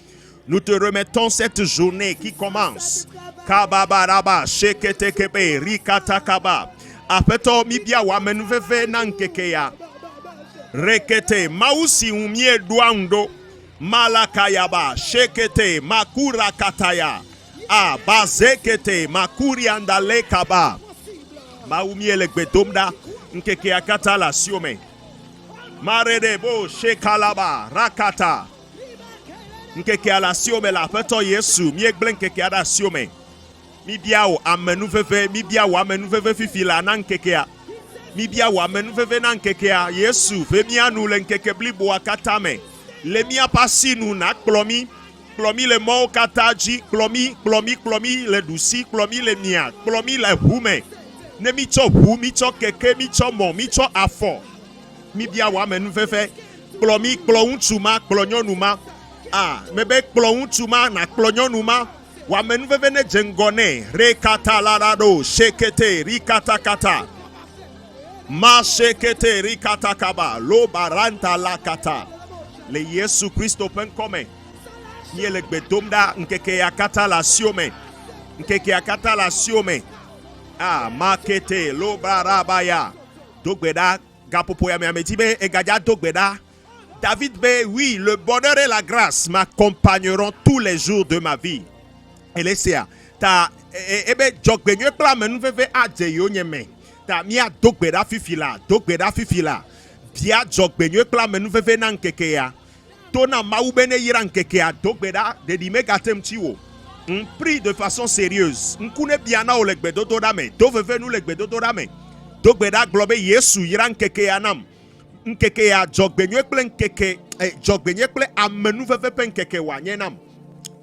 Nous te remettons cette journée qui commence. Kababaraba shekete kebe rikatakaba apeto mibia wa menveve nankeke ya rekete mausi umie duando Malakayaba, shekete, makura kataya. Ah, bazekete, makuri andale kaba. Maumie gbedomda, nkeke akata la siome. Maredebo, shekalaba, rakata. Nkeke ala siome la peto Yesu, miegble nkeke ada siome. Mi biao amenu fefe, mi biao amenu fefe fifila na nkekea. Mi biao amenu fefe na nkekea. Yesu, femia nu le nkeke blibo akatame. Le mia pasi nu na klomi. Klomi le mo kataji, klomi le dusi, klomi le mia, klomi le hume. Ne mi cho hu, mi cho keke, mi cho mo, mi cho afo. Mi biao amenu fefe. Klomi klonchuma, klonyonuma. Ah, mebe klonchuma na klonyonuma. Wamenu vevene jengone rekata larado shekete rikata kata ma shekete rikata kaba lo baranta lakata le Yesu Christo penkome nie le gbedomda nkeke yakata la siome nkeke yakata la siome ah makete lo barabaya dogbeda gapopo ya meametibe egaja dogbeda David be oui le bonheur et la grâce m'accompagneront tous les jours de ma vie. Elesia ta ebe jogbenye kla menu fefe aje yo nyeme ta mi adogbeda fifila bia jogbenye kla menu fefe na nkeke ya to na maubene yira nkeke ya dogbeda de di megatem tiwo on prie de façon sérieuse nkune biana o legbedo to dame to fefe nu legbedo to dame dogbeda globe Yesu yira nkeke ya nam nkeke ya jogbenye kle nkeke jogbenye kle amenu fefe pe nkeke wa nyenam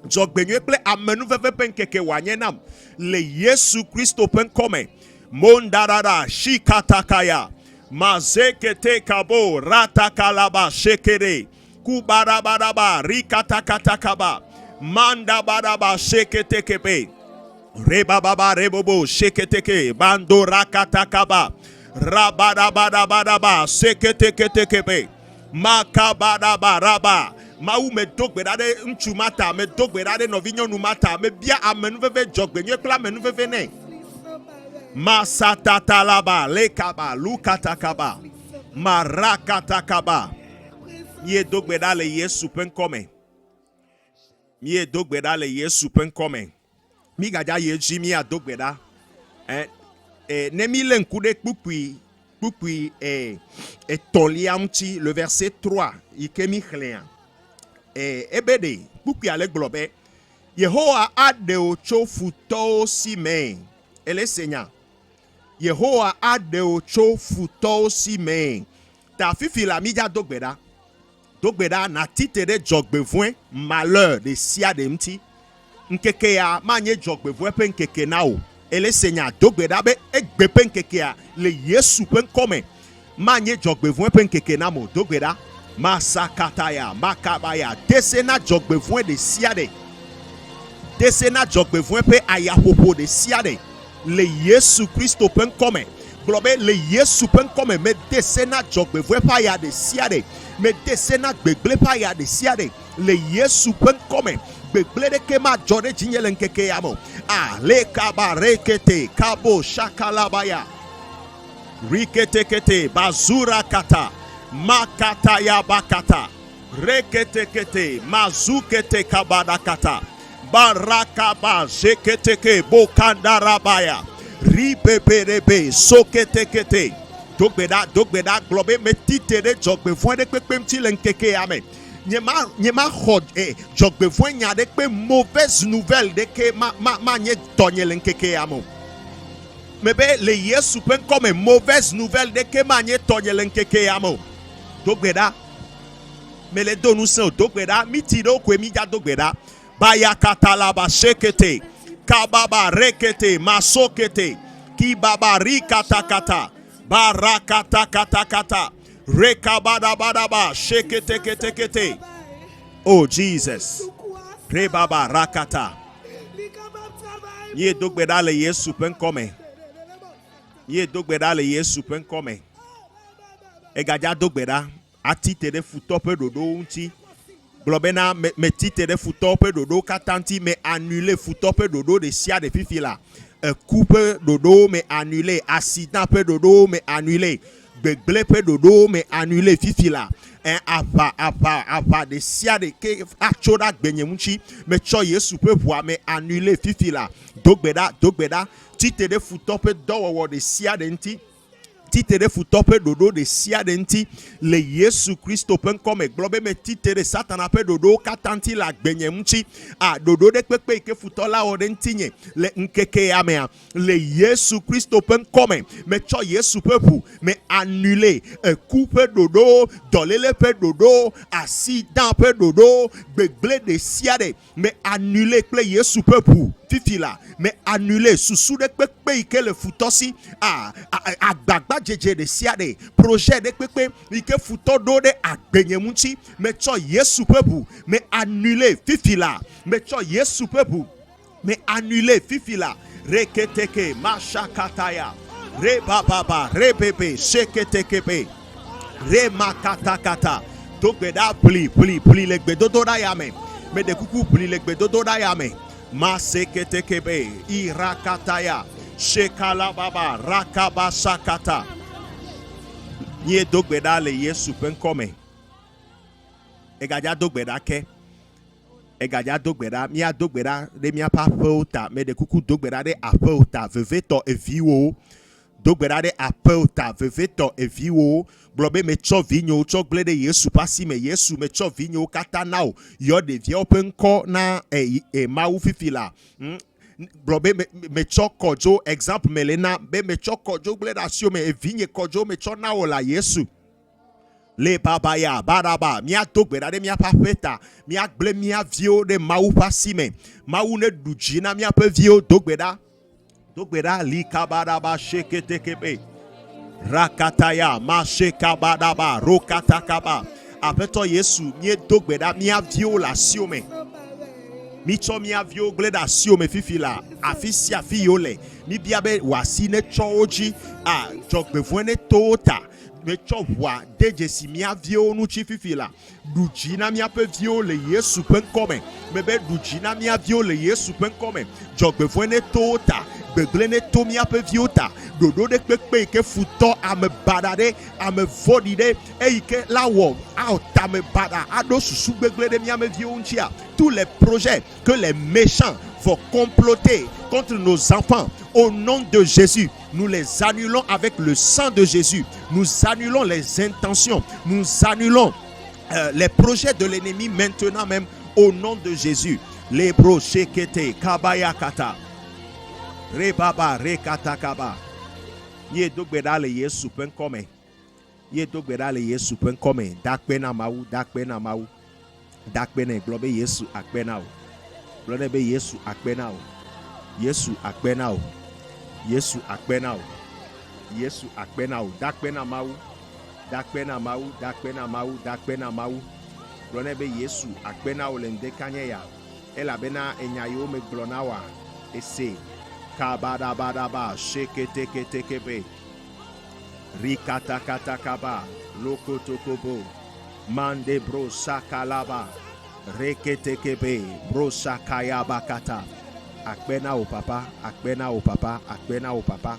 jogbenye kle amenu fefe penkeke wanyenam le Yesu Christo penkome mondarada shikatakaya mazekete kabo ratakalaba shekere kubarabadaba rikatakatakaba mandabadaba sheketekebe rebababa rebobo sheketeke bando rakatakaba rabadabadabadaba seketekebe makabadaba raba Maou me dogbedade nchumata me dogbedade novinyo numata me bia amenu veve jogbenye kla menu veve ne masatatalaba lekaba lukatakaba marakatakaba mie dogbedale Yesu penkome mie dogbedale Yesu penkome mi gaja yeji mi adogbeda nemi lenkude kpukui toliamti le verset 3 ikemi khlean ebede buku ale globe Yehowa ade ocho futo sime ele senya Yehowa ade ocho futo sime ta fifi la mija dogbeda na titere jogbevuen malheur de sia de mti nkeke ya manye jogbevuen pe nkeke nao ele senya dogbeda be egbe pe nkeke ya le Yesu pen come manye jogbevuen pe nkeke namo dogbeda Masakataya, makabaya, desena jogbevuen de siade. Desena jogbevuen pe ayapopo de siade. Le Yesu Christo pen come. Globe le Yesu pen come me desena jogbevuen pa ya de siade. Me desena gbegle pa ya de siade. Le Yesu pen come. Gbegle de kema jore jinyelen keke yamo. Ah, le kabarekete, kabo shakalabaya. Rikete kete, bazura kata. Makata ya bakata rekete kete mazukete kabadakata barakaba jekete bokandarabaya ripeperebe sokete kete dogbeda globe metite jogbevuen de pepemti lenkeke amen nyema hod jogbevuen nya de pe mauvaise nouvelle de ke ma nye tonye lenkeke amo mebe le Yesu pen comme mauvaise nouvelle de ke ma nye tonye lenkeke amo dogbeda me le donu se dogbeda mitiro kwe mija dogbeda baya katalaba shekete kababa rekete masokete kibaba rikatakata barakatakata rekabadabadaba shekete kete oh Jesus rebaba rakata ye dogbeda le Yesu pen come ye dogbeda le Yesu pen come egaja dogbeda atitere futope dodo unti globena me titere futope dodo katanti me annuler futope dodo de sia de fifila coupe dodo me annuler accident pe dodo me annuler gbegble pe dodo me annulé fifila ava de sia de ke achoda gbenyemuchi me cho Yesu pe voa me annulé fifila dogbeda tite de futope dowo de sia de nti titere futope dodo de sia denti le Yesu Christo pen comme globe me titere satana pe dodo katanti la gbenyemchi dodo de pepe ke futola o dentinye le nkeke amea le Yesu Christo pen comme me cho Yesu pepu me annuler coupe dodo dolele pe dodo accident pe dodo gbegle de sia de me annuler ple Yesu pepu fifila me annuler sous de pepe ke le futosi agbagba jeje de siade projet de pepe ike futo do de agbenyemunchi me cho Yesu pepu me annuler fifila me cho Yesu pepu me annuler fifila reketeke mashakataya re baba re bebe sheketekepe re makatakata dogbeda pli le gbedodo da yame me de kuku pli le gbedodo da yame maseketekebe irakataya shekala baba rakaba sakata nye dogbeda le Yesu pen come egaja dogbeda ke egaja dogbeda mia dogbeda de mia pa feuta me de kuku dogbeda de apeuta veveto eviwo dogbeda de apeuta veveto eviwo blobe me cho vinyo cho gle de Yesu pasi me Yesu me cho vinyo kata now yo de vie open ko na mau fifila blobe me cho kojo exemple melena be me cho kojo gle da sio me vinye kojo me cho na ola Yesu le baba ya baraba mia dogbeda de mia papeta mia gle mia vio de mau pasi me mau ne dujina mia pe vio dogbeda li kabaraba sheketekebe rakataya mashekabadaba rokatakaba apeto Yesu mie dogbeda mia violation me mi cho mia vio gleda sio me fifila afisi afiole mi biabe wasine choji jogbevoene tota me cho wa dejesi mia vio nu chi fifila dujina mia pe vio le Yesu pen come me be dujina mia vio le Yesu pen come jogbevoene tota beglene to mia pe viota dodo de pepe ke futo ame badade ame vodide ke lawo out ame bada ado susu begle de mia me viontia tous les projets que les méchants vont comploter contre nos enfants au nom de Jésus nous les annulons avec le sang de Jésus nous annulons les intentions nous annulons les projets de l'ennemi maintenant même au nom de Jésus les bro shekete kabaya kata re baba re katakaba ye dogbeda le Yesu pen come ye dogbeda le Yesu pen come dakpe na mau dakpe globe Yesu akpe na o globe be Yesu akpe na o Yesu akpe na o Yesu akpe na o Yesu akpe na o dakpe na mau globe be Yesu akpe na o le ndekanye ya elabena enyayo me glonawa ese kabadabadaba sheketeketekebe rikatakatakaba lokotokobo mande bro sakalaba reketekebe bro sakayabakata akpena o papa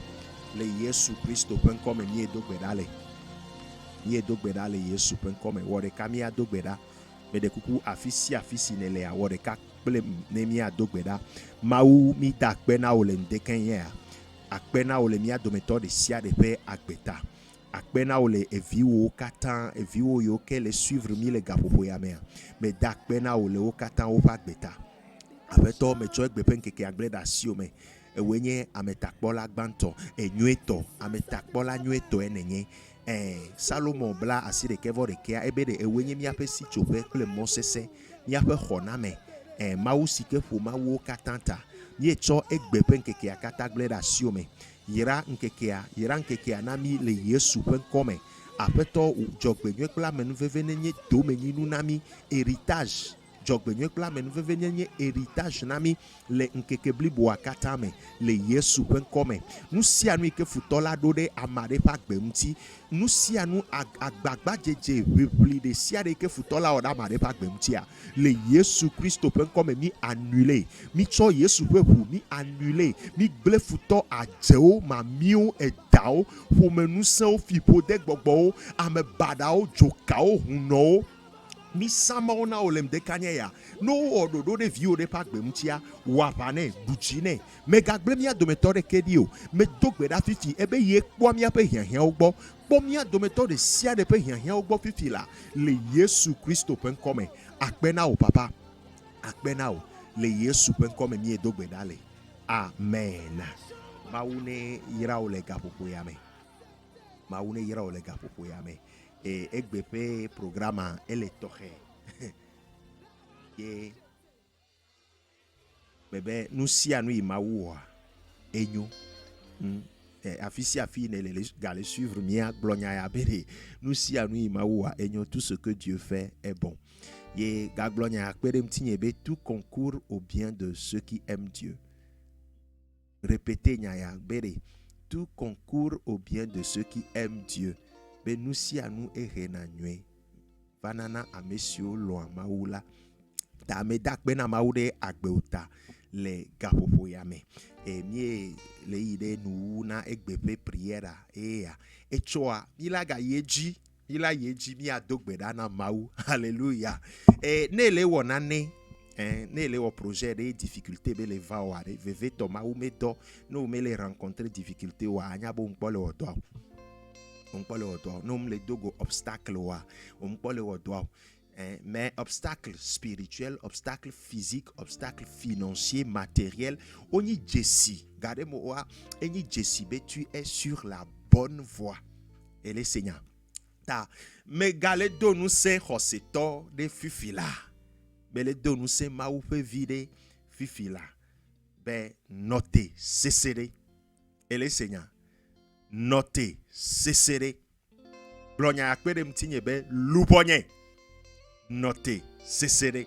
le Yesu Christo pen come nie dogbeda le Yesu pen come wore kamia dogbeda me de kuku afisi nele a wore ka ple nemia dogbeda mau mi ta akpena o le ndekenya akpena o le mia dometo de sia de pe akpeta akpena o le eviwo katan eviwo yo ke le suivre mi le gapopo ya me me dakpena o le o katan o pa akpeta abeto me cho egbe pen keke agbeda sio me ewenye ametakpola gbanto enyueto ametakpola nyueto enenye Salomon bla asire kevo de kea ebede ewenye mi ape si chope kle mosese mi ape honame mau sike fu mau katanta ye cho egbe pen keke akata gleda siome yira nkekea na mi le Yesu pen come apeto jogbe nyekla menu vevene nye do menyi nu nami héritage Dzɔgbenyuie kple amenuveve nye héritage na mi le ŋkeke bliboa katã me le Yesu ƒe ŋkɔme. Nu sia nu yi ke futɔ la ɖo ɖe ame aɖe ƒe agbe ŋuti, nu sia nu agbagbadzedze ʋiʋli ɖe sia ɖe ke futɔ la wɔ ɖe ame aɖe ƒe agbe ŋutia le Yesu Kristo ƒe ŋkɔme mi annulé, mi tsɔ Yesu ƒe ʋu mi annulé, mi gblẽ futɔ adzewo, mamiwo, edawo, ƒomenusẽwo, fiƒode gbɔgbɔwo, ame baɖawo, dzokawo, hunɔwo. Mi samawo na wo le ŋdekanye ya. No wɔ ɖoɖo ɖe viwo ɖe ƒe agbe ŋutia, wɔaʋa nɛ, ɖutsi nɛ. Megagblẽ mía dometɔ ɖeke ɖi o. Medo gbe ɖa fifi ebe ye kpɔa míaƒe hiahiãwo gbɔ. Kpɔ mía dometɔ ɖe sia ɖe ƒe hiahiãwo gbɔ fifi la le Yesu Kristo ƒe ŋkɔme. Akpe na wo papa. Akpe na wo le Yesu ƒe ŋkɔme miedo gbe ɖa le. Amen. Mawu ne yra wo le gaƒoƒo ya me. Mawu ne yra wo le gaƒoƒo ya me. Egbe ƒe programa ele tɔxɛ ye bebe nu sia nu yi Mawu wɔa enyo afi sia afi ne le gale suivre mia gblɔ nya ya be nu sia nu yi Mawu wɔa enyo, tout ce que Dieu fait est bon. Ye gagblɔ nya ya kpe ɖe ŋuti nye be tout concourt au bien de ceux qui aiment Dieu. Répétez nya ya be tout concourt au bien de ceux qui aiment Dieu. Be nu sia nu ehena nyuie vanana ame siwo lɔ̃a Mawu la ta ame da kpe na Mawu ɖe agbeo ta le gaƒoƒo ya me. Mie le yi ɖe nuwu na egbe ƒe prière eya etsɔa mi la ga ye dzi mi ado gbe ɖa na Mawu. Hallelujah. Ne le wɔ nane ne le wɔ projet ɖe difficulté be le va wɔ aɖe vevetɔ Mawu me dɔ ne wo me le rencontrer difficulté wa anya bo ŋkpɔ le wɔ dɔ. On peut le voir, nous les dogo obstacle wa, on peut le voir, mais obstacle spirituel, obstacle physique, obstacle financier, matériel, on y jessi. Gardez-moi, on y jessi, mais tu es sur la bonne voie. Et le Seigneur, ta, mais galé do nous c'est hoseto de fifila, mais le do nous c'est maoupe vide fifila, ben notez, cessez. Et le Seigneur. Notez, cessez. Gloria akpe de mtinye be lubonye. Notez, cessez.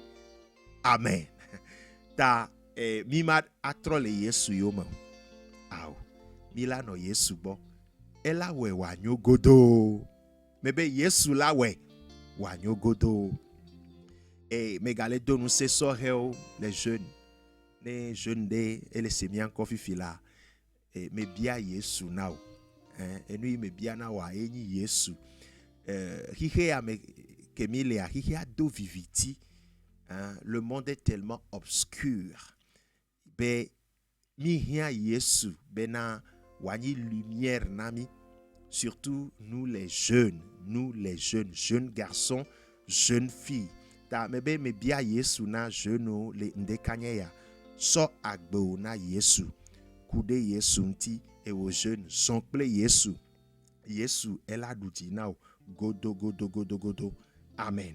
Amen. Ta mimad atrole Yesu yoma. Aw. Mila no Yesu bo. Ela we wanyo godo. Mebe Yesu la we wanyo godo. Megale do nous se soreo les jeunes. Les jeunes de ele semian kofi fila. Me bia Yesu now. Enui me biana wa enyi Yesu hihe ame kemilea hihe ado viviti. Le monde est tellement obscur be mi hia Yesu bena wani lumière nami, surtout nous les jeunes jeunes garçons, jeunes filles ta mebe me bia Yesu na jeune le ndekanye ya so agbo na Yesu kude Yesu nti et aux jeunes sont ple Yesu ela duti now godo amen.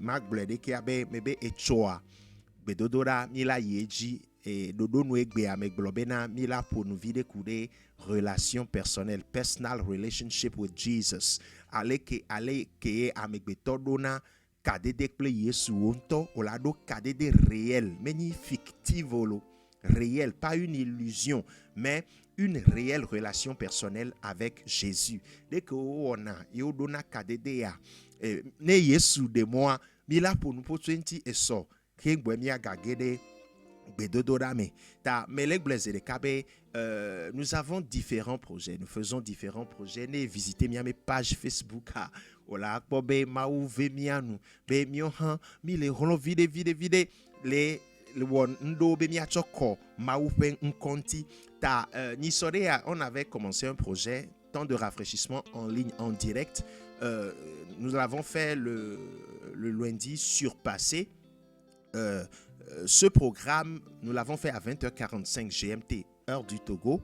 Mark blede ki abe mebe echoa bedodora mila yeji dodo no egbe ameglobe na mila pour nous vide kude relation personnelle, personal relationship with Jesus ale ke amegbeto na kadede ple Yesu onto olado kadede réel meni fictive réel, pas une illusion, mais une réelle relation personnelle avec Jésus. Dès que on a yodona kadedea ne Yesu de moi mila pour nous potenti et so kengwemia gagede bedodorame ta melek blazere kabe. Nous avons différents projets, nous faisons différents projets. Ne visitez mes pages Facebook ola akbobe maou vemianu be miohan mi le rolon vide les on avait commencé un projet temps de rafraîchissement en ligne en direct. Nous l'avons fait le lundi surpassé. Ce programme, nous l'avons fait à 20h45 GMT, heure du Togo.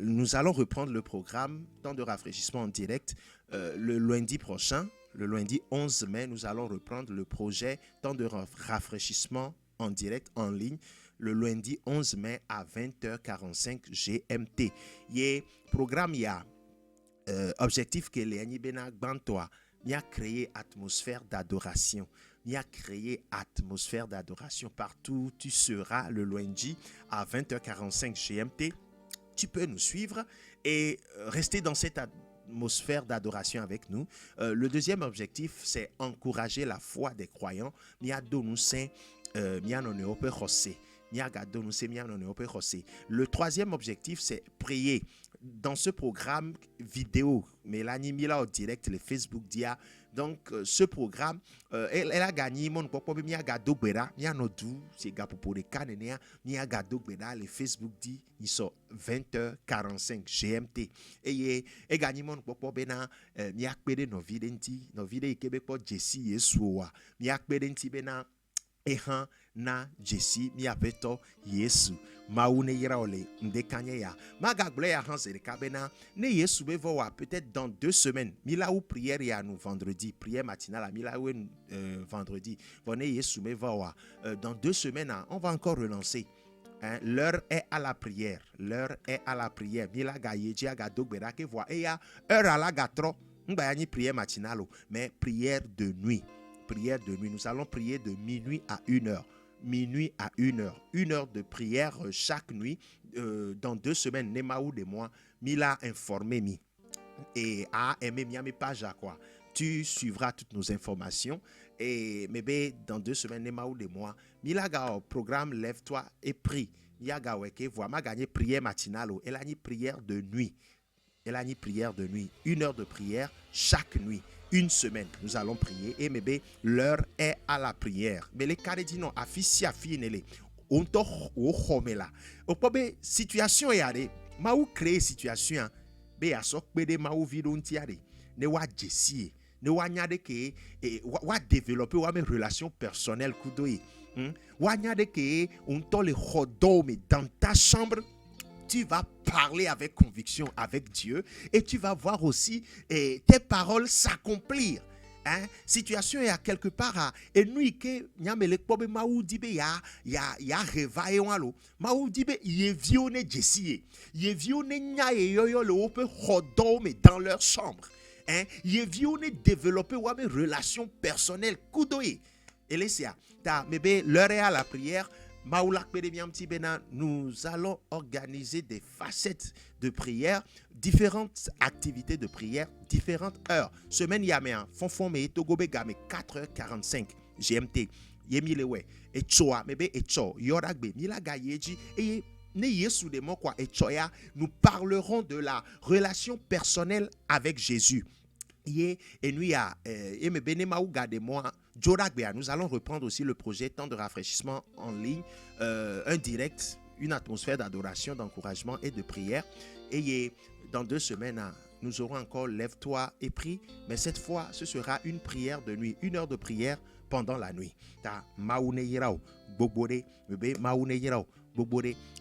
Nous allons reprendre le programme temps de rafraîchissement en direct le lundi prochain. Le lundi 11 mai, nous allons reprendre le projet temps de rafraîchissement en direct en ligne le lundi 11 mai à 20h45 GMT. Yé programme ya objectif que les ani bena gbantoa il a créé atmosphère d'adoration. Il a créé atmosphère d'adoration. Partout où tu seras le lundi à 20h45 GMT, tu peux nous suivre et rester dans cette atmosphère d'adoration avec nous. Le deuxième objectif, c'est encourager la foi des croyants. Le troisième objectif, c'est prier. Dans ce programme vidéo, Mélanie Mila au direct, le Facebook dia. Donc, ce programme, elle a gagné mon papa, mais a gado gbera, mi a nodu, c'est gars pour les cannéens, mi a gado gbera, le Facebook dit, ils sont 20h45 GMT. Et gagné mon papa, bena, mi a pédé nos videnti, nos vidéos québécois Jessie et Soua, mi a pédé bena. Ehan na Jesse mi abeto Yesu maune yiraole ndekanye ya magagle ya hanse de kabena ne Yesu bevoa peut-être dans 2 semaines mila ou prière ya nous vendredi prière matinale mila ou vendredi venez Yesu bevoa dans 2 semaines on va encore relancer. Hein, l'heure est à la prière. L'heure est à la prière. Mila gayeji aga dogbera ke voa e ya heure à la gatro ngbayani prière matinale mais prière de nuit. Prière de nuit. Nous allons prier de minuit à 1h. Minuit à 1h. 1 heure de prière chaque nuit. Dans 2 semaines, Nemaou de moi, Mila informé mi. Et a aimé mes pages à quoi. Tu suivras toutes nos informations. Et mais dans 2 semaines, Nemaou de moi, Mila ga au programme Lève-toi et prie. Yaga weke voit ma gagné prière matinale. Elle a une prière de nuit. Elle a une prière de nuit. 1 heure de prière chaque nuit. 1 semaine, nous allons prier. Et bébé, l'heure est à la prière. Mais les carrés disent non, affici affinele. On to o khomela. O pobe situation yare. Ma ou créer situation. Be a sok bede ma ou vidontiare. Ne wa jessie. Ne wa nyade ke wa développer wa mes relations personnelles kudoyi. Wa nyade ke on to le khodome dans ta chambre. Tu vas parler avec conviction avec Dieu et tu vas voir aussi tes paroles s'accomplir. Hein? Situation est à quelque part à et nous que nyamele pobe maou dibe ya reva e walo maou dibe yevione jessie yevione nya e yoyo le ope hodome dans leur chambre. Hein? Yevione développer wa mes relations personnelles kudoyi. Elesia ta mebe l'heure est à la prière. Nous allons organiser des facettes de prière, différentes activités de prière, différentes heures. Semaine yaméa, fonfon me togobe game 4h45 GMT. Yemilewe et choa mebe et cho yoragbe milaga yeji et ne yesu de mo kwa et choya. Nous parlerons de la relation personnelle avec Jésus. Et nous nous allons reprendre aussi le projet Temps de rafraîchissement en ligne, un direct, une atmosphère d'adoration, d'encouragement et de prière. Et dans 2 semaines, nous aurons encore Lève-toi et prie, mais cette fois, ce sera une prière de nuit, 1 heure de prière pendant la nuit.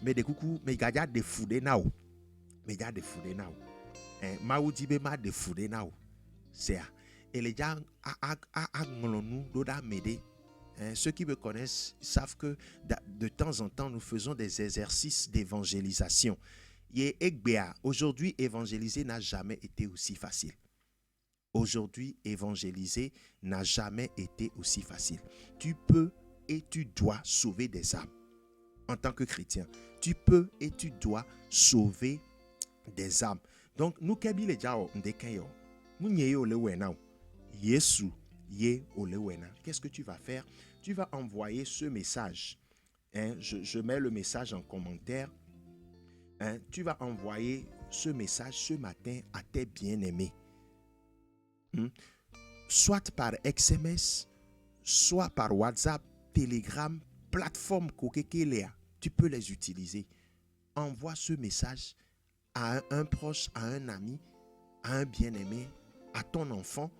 Mais des coucou, mais gaya de foudé now. Mais gaya de foudé now. Maou dibe ma de foudé now. Et les gens ceux qui me connaissent savent que de temps en temps nous faisons des exercices d'évangélisation. Aujourd'hui, évangéliser n'a jamais été aussi facile. Aujourd'hui, évangéliser n'a jamais été aussi facile. Tu peux et tu dois sauver des âmes. En tant que chrétien, tu peux et tu dois sauver des âmes. Donc, nous kebile jao ndekayo. Qu'est-ce que tu vas faire? Tu vas envoyer ce message. Hein? Je mets le message en commentaire. Hein? Tu vas envoyer ce message ce matin à tes bien-aimés. Soit par SMS, soit par WhatsApp, Telegram, plateforme Kokekelea. Tu peux les utiliser. Envoie ce message à un proche, à un ami, à un bien-aimé, à ton enfant,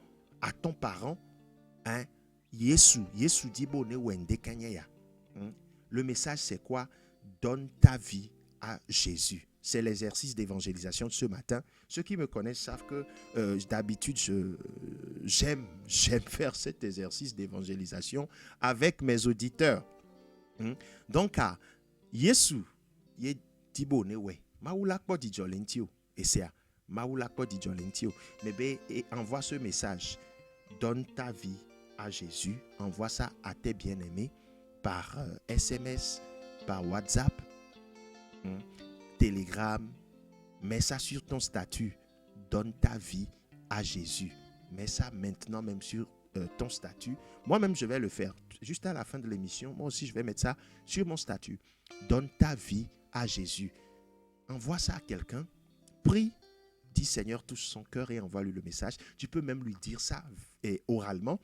à ton parent. Hein? Yesu dibo ne wende kanyaya. Le message c'est quoi? Donne ta vie à Jésus. C'est l'exercice d'évangélisation de ce matin. Ceux qui me connaissent savent que d'habitude j'aime faire cet exercice d'évangélisation avec mes auditeurs. Donc Yesu ye dibo ne we maoula ko di jolentio et c'est Maoula Kodi Jolentio, mais envoie ce message. donne ta vie à Jésus. Envoie ça à tes bien-aimés par SMS, par WhatsApp, Telegram. Mets ça sur ton statut. Donne ta vie à Jésus. Mets ça maintenant même sur ton statut. Moi-même, je vais le faire. Juste à la fin de l'émission, moi aussi, je vais mettre ça sur mon statut. Donne ta vie à Jésus. Envoie ça à quelqu'un. Prie. Dis Seigneur, touche son cœur et envoie-lui le message. Tu peux même lui dire ça oralement.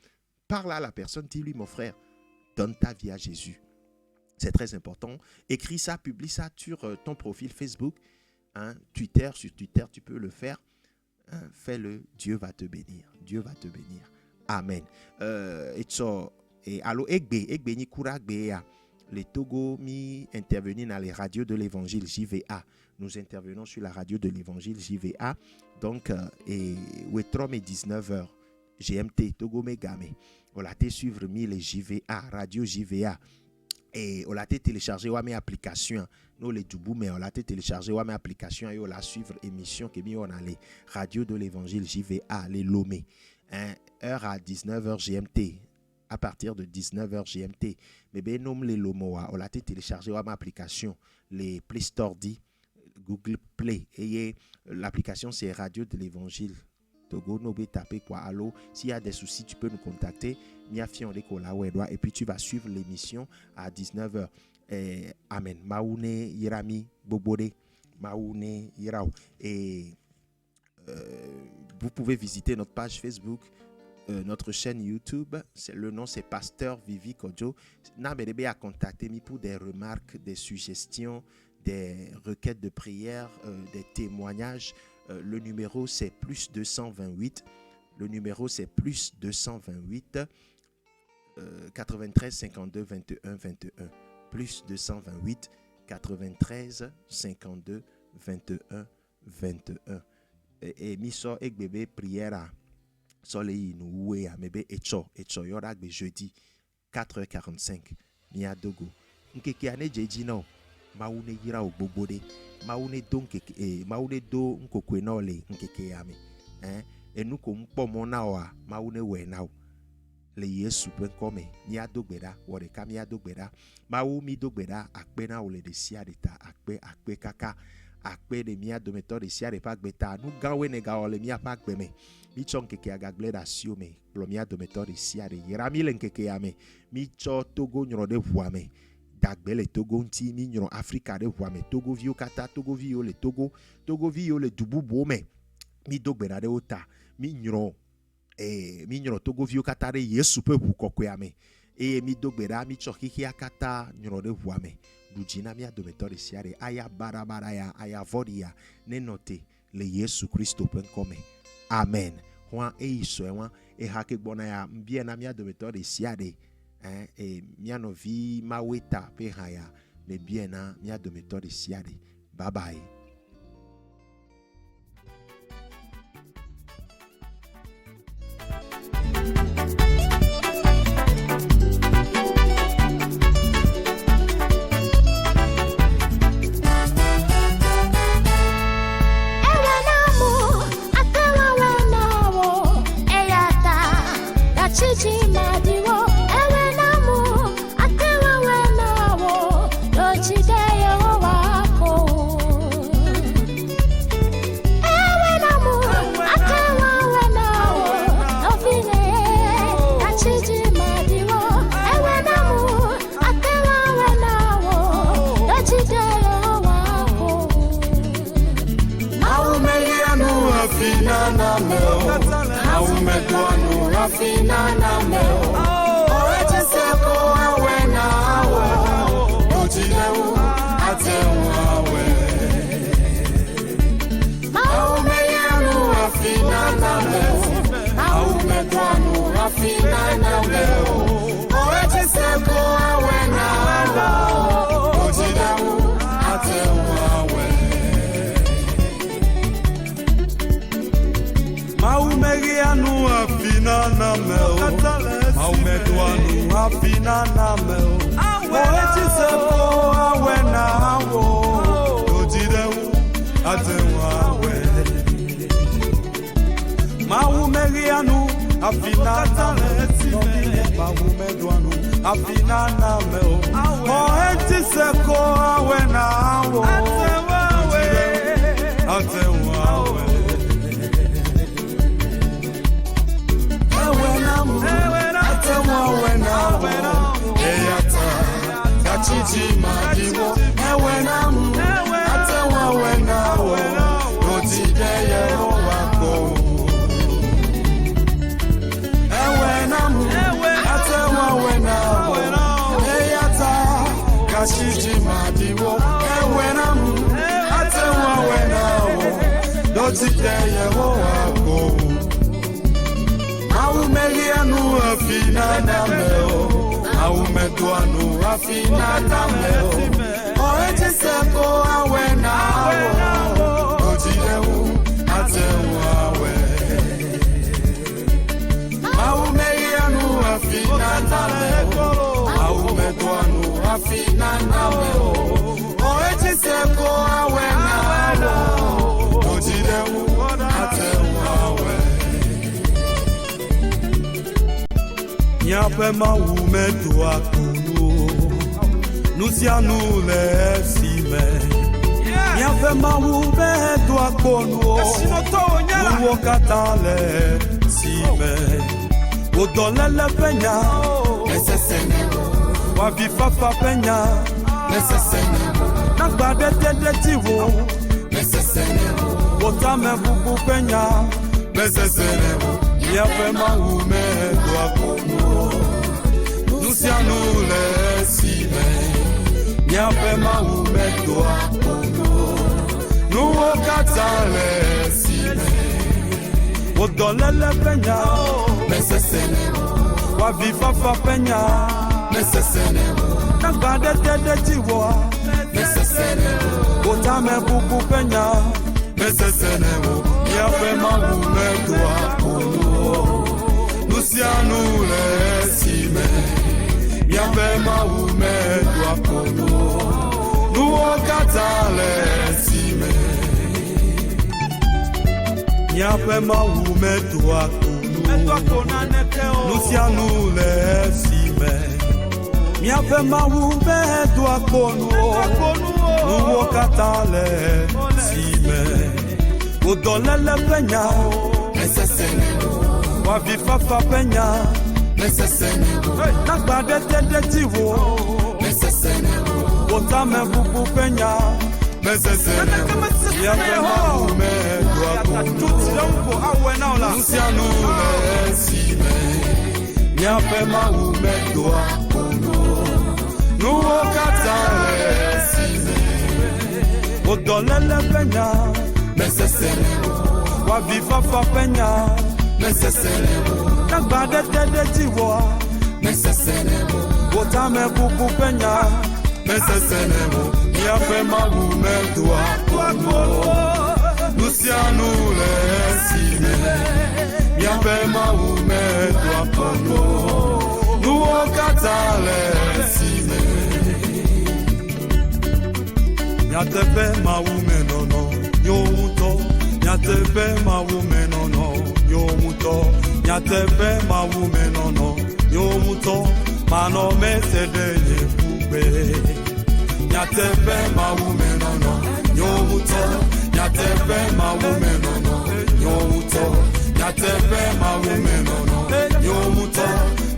Parle à la personne. Dis-lui, mon frère, donne ta vie à Jésus. C'est très important. Écris ça, publie ça sur ton profil Facebook. Twitter, sur Twitter, tu peux le faire. Fais-le. Dieu va te bénir. Dieu va te bénir. Amen. Alors, Egbe ni kura gbe les Togo mi intervenir dans les radios de l'évangile JVA. Nous intervenons sur la radio de l'évangile JVA. Donc, et 19h GMT Togo Megame. On l'a été suivre mi les JVA, radio JVA. Et on l'a été téléchargé ou mes applications. Nous les Djoubou, mais on l'a été téléchargé ou mes applications et on l'a suivre émission qui est on a les radios de l'évangile JVA, les Lomé. Heure à 19h GMT. À partir de 19h GMT. Mais ben nomme les Lomoa. On l'a été téléchargé ou mes applications. Les Play Store dit Google Play. Et l'application c'est Radio de l'Évangile. Togo, nous pouvons taper quoi. Allô, s'il y a des soucis, tu peux nous contacter. Et puis tu vas suivre l'émission à 19h. Amen. Maoune Yirami Bobode. Maoune Yirao. Et vous pouvez visiter notre page Facebook, notre chaîne YouTube. Le nom c'est Pasteur Vivi Kodjo. N'abedebe à contacter pour des remarques, des suggestions, des requêtes de prière, des témoignages. Le numéro c'est plus 228. Le numéro c'est plus 228 93 52 21 21. Plus 228 93 52 21 21. Et miso ek bébé prière soleil nous oué à mebe echo yora be jeudi 4h45 mia dogo. Nkeke ane jeji no maune yira ogbobode. Maune do nkokwe na ole nkeke yame enu ko mpo mo na wa maune we na le Yesu pen kome ni adogbeda wore ka mi adogbeda mawu mi dogbeda akpe na ole de sia de ta akpe kaka akpe de mi adometo de sia de pa gbeta nu gawe ne ga ole mi apa gbeme mi chon keke agagbleda sio me lo mi adometo de sia de yera mi len keke yame mi cho Togo nyro de vuame dagbele Togo nti mi nyro Afrika de vuame Togo vio kata Togo vio le dubu bome mi dogbeda de ota mi nyro Togo vio kata de Yesu pe hu kokwe ame mi dogbeda mi chokiki akata nyro de vuame dujina mi adometo de siare aya barabara ya aya vodia ne note le Yesu Kristo pen kome amen hwa iso enwa hake gbona ya mbie na mi adometo de siare mi anovi maweta pe haya me bien na mi adometo de siare bye bye. afinana me mawume duanu afinana me o enti seko awena wo atewawe atewawe na eyata kachiji madiwo ewenam atewawe na wo rotide yero wako ewenam atewawe na wo eyata kachiji madiwo ewenam atewawe na wo rotide yero wako Aumegianu afina nameo Aumetuanu afina nameo Oeche seko awena Ojireu atewawe Aumegianu afina nameo Aumetuanu afina nameo Oeche seko awena Ojireu atewawe Nyape maume tuakunu Nusianu le sime Nyape maume tuakunu Nuwo katale sime Udolele penya Nesesene Wavifafa penya Nesesene Nagbade tede tiwo Nesesene Wotame bubu penya Nesesene Nyape maume tuakunu Nusianu le sime Nyape maume tuakunu Nuwo katale sime Odolele penya Nesesene Wavifafa penya Nesesene Nagbade tede tiwo Nesesene Otame bubu penya Nesesene Nyape maume tuakunu Nusianu le sime Nyape maume tuakunu Nuwo katale sime Nyape maume tuakunu Nusianu le sime Nyape maume tuakunu Nuwo katale sime Udolele penya Nesesene Wavifafa penya Nesesene Nagbade tede tiwo Nesesene Otame bubu penya Nesesene Nyape maume tuakunu Nusianu le sime Nyape maume tuakunu Nuwo katale sime Odolele penya Nesesene Wavifafa penya Nesesene Nagbade tede tiwo Nesesene Otame bubu penya Nesesene Nyape maume tuakunu Nusianu le sime Nyape maume tuakunu Nuwo katale sime Nyatepe maume nono Yomuto Nyatepe maume nono Yomuto Nyatepe maume nono Yomuto Mano mesede yekube Nyatepe maume nono Yomuto Nyatepe maume nono Yomuto Nyatepe maume nono Yomuto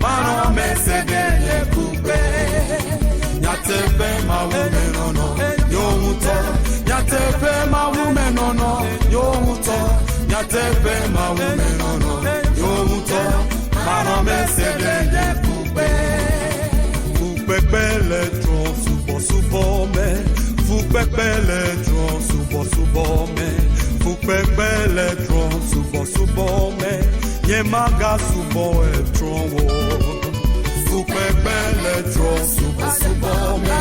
Mano mesede yekube Nyatepe maume nono Yomuto Nyatepe maume nono Yomuto Nyatepe maume nono Yomuto Mano mesede yekube Fukpepe le tron subo me Fukpepe le tron subo me Fukpepe le tron subo me Yemaga subo e tron wo Fukpepe le tron subo me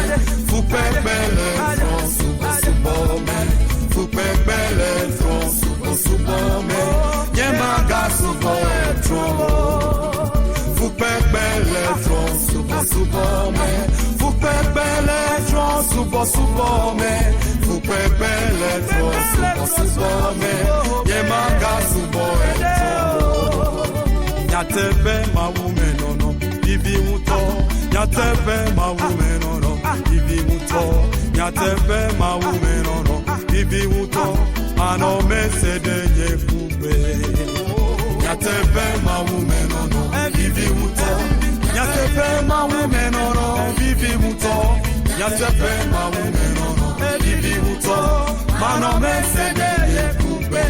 Fukpepe le tron subo me Fukpepe le tron subo me Yemaga subo e tron wo Fukpepe le tron subo me Fukpepe le tron subo me Fukpepe le tron subo me Yemaga subo e tron wo Nyatebe ma woman no Vivi muto Nyatebe ma woman no Vivi muto Nyatebe ma woman no Vivi muto Ano me se de ye fube Nyatebe ma woman no Vivi muto Nyatebe ma woman no Vivi muto Nyatebe ma woman no Vivi muto Ano me se de ye fube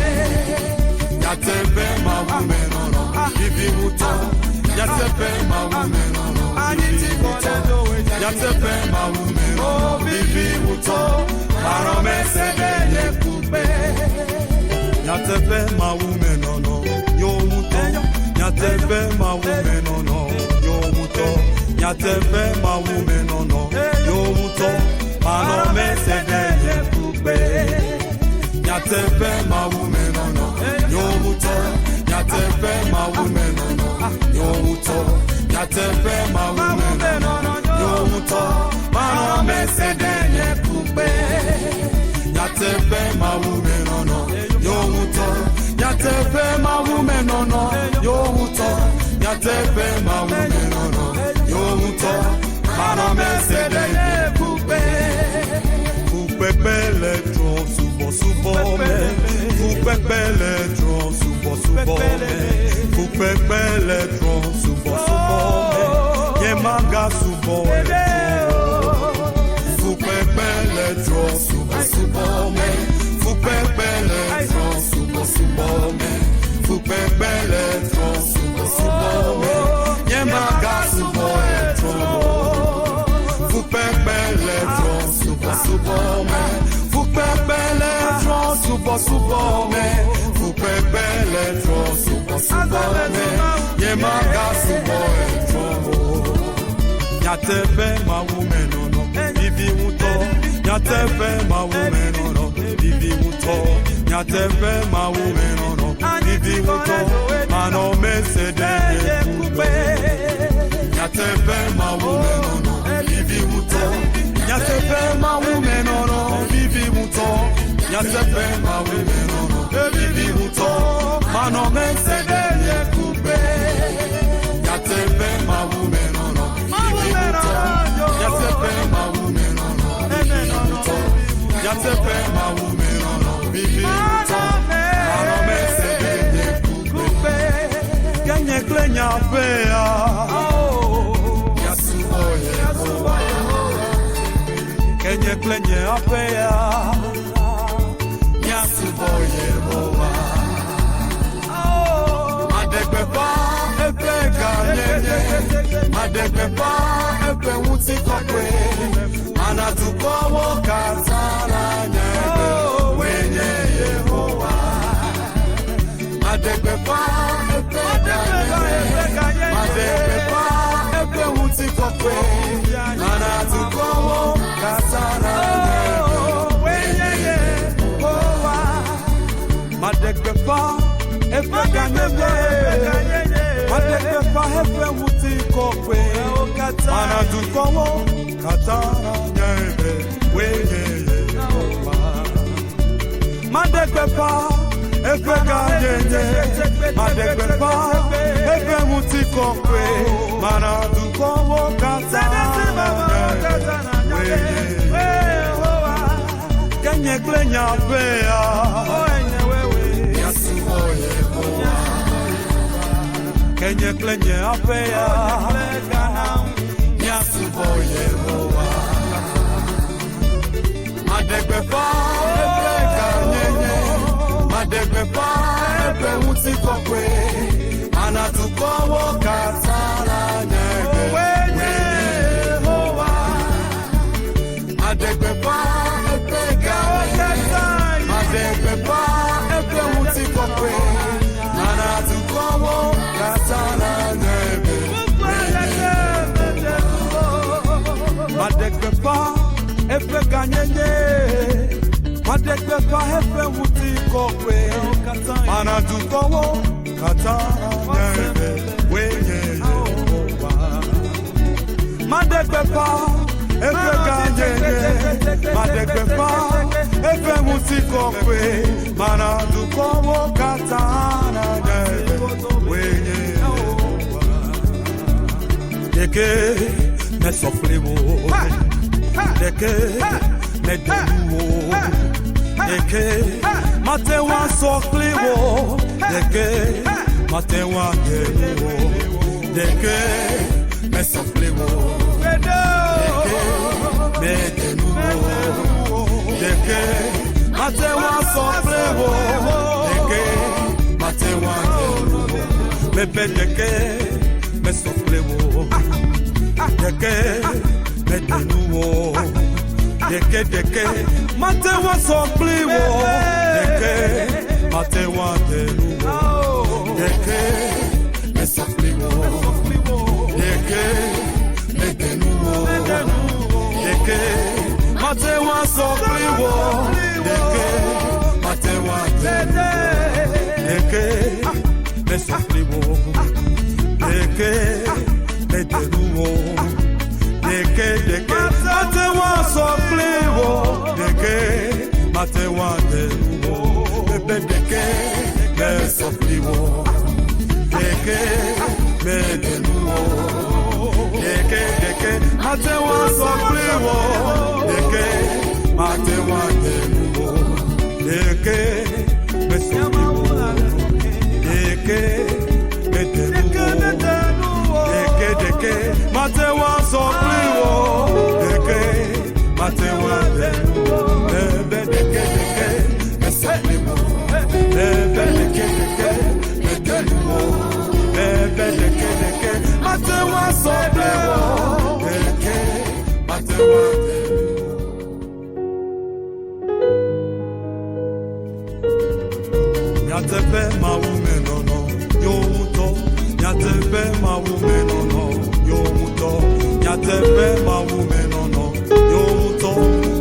Nyatebe ma woman no Vivi muto Nyatebe ma woman no Vivi muto Nyatebe ma woman no Vivi muto Ano me se de ye fube Nyatebe ma woman no Yo muto Nyatebe ma woman no Yo muto Nyatebe ma woman no Yo muto Ano me se de ye fube Nyatebe ma woman no Yo muto Nyatebe ma woman no Yo muto Nyatebe ma woman no Yo muto Ano me se de ye fube Nyatebe ma woman no Yo muto Nyatebe ma woman no Yo muto Nyatebe ma woman no Yo muto Ano me se de ye fube Fupepele tron subo subo me Fupepele tron subo subo me Fupepele tron subo subo me Yemaga subo e Fupepele tron subo subo me Fupepele tron subo subo me Fupepele tron subo subo me Yemaga subo e Fupepele tron subo subo me Fupepele tron subo subo me Fupepele tron subo subo me Yemaga subo e Nyatebe ma woman no Vivi muto Nyatebe ma woman no Vivi muto Nyatebe ma woman no Vivi muto Ano me se de ye fube Nyatebe ma woman no Vivi muto Nyatebe ma woman no Vivi muto Nyatebe ma woman no Vivi muto Ano me se de ye fube Nyatebe ma woman no Vivi muto Nyatebe ma woman no Vivi muto Nyatebe ma woman no Vivi muto Ano me se de ye fube Kenye klenya pea Yasubo Yehowa Kenye klenye apea Yasubo Yehowa Madekbepa epe kanyenye Madekbepa epe utikokwe Anatukowo katana nyebe Wenye Yehowa Madekbepa epe kanyenye Madekbepa epe utikokwe Anatukowo katana nyebe Wenye Yehowa Madekbepa epe kanyenye Madekbepa epe utikokwe Anatukowo katana nyebe Wenye Yehowa Madekbepa epe kanyenye Madekbepa epe utikokwe Anatukowo katana nyebe Kenye klenya pea Yasubo Yehowa Kenye klenye apea Yasubo Yehowa Madekbepa epe kanyenye Madekbepa epe utikokwe Anatukowo katana nyebe Wenye Yehowa Madekbepa epe kanyenye Madekbepa epe utikokwe Anatukowo katana nyebe Madekbepa epe kanyenye Madekbepa epe utikokwe Anatukowo katana nyebe Wenye Yehowa Madekbepa epe kanyenye Madekbepa epe utikokwe Anatukowo katana nyebe Wenye deke me sofle wo deke me denu wo deke mate wa sofle wo deke mate wa denu wo deke me sofle wo deke me denu wo deke mate wa sofle wo deke mate wa denu wo me be deke me sofle wo deke me denu wo deke mate wa sofle wo deke mate wa denu wo deke me sofle wo deke me denu wo deke mate wa sofle wo deke mate wa denu deke me sofle wo deke me denu wo deke mate wa sofle wo deke mate wa denu wo bebe deke me sofle wo deke me denu wo deke mate wa sofle wo deke mate wa denu wo deke me sofle wo deke me denu wo deke mate wa sofle wo deke mate wa denu wo bebe deke me sofle wo bebe deke me denu wo bebe deke mate wa sofle wo deke mate wa denu Nyatepe ma wume nono yo muto Nyatepe ma wume nono yo muto Nyatepe ma wume nono yo muto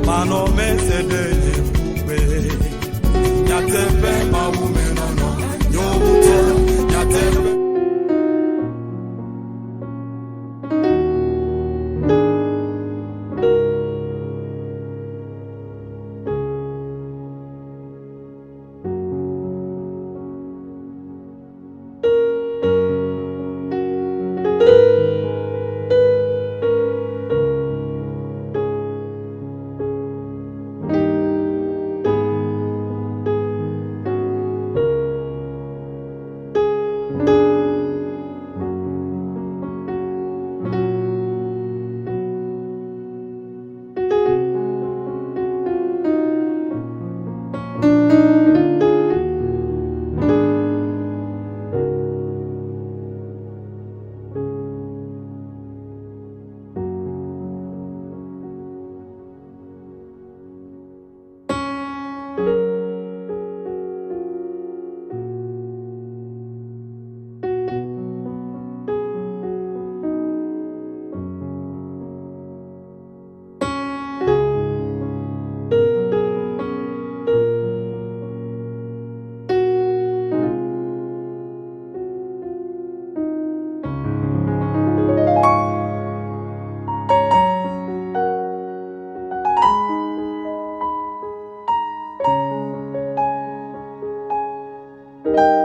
Mano me se de yembe Nyatepe ma wume nono yo muto Nyatepe you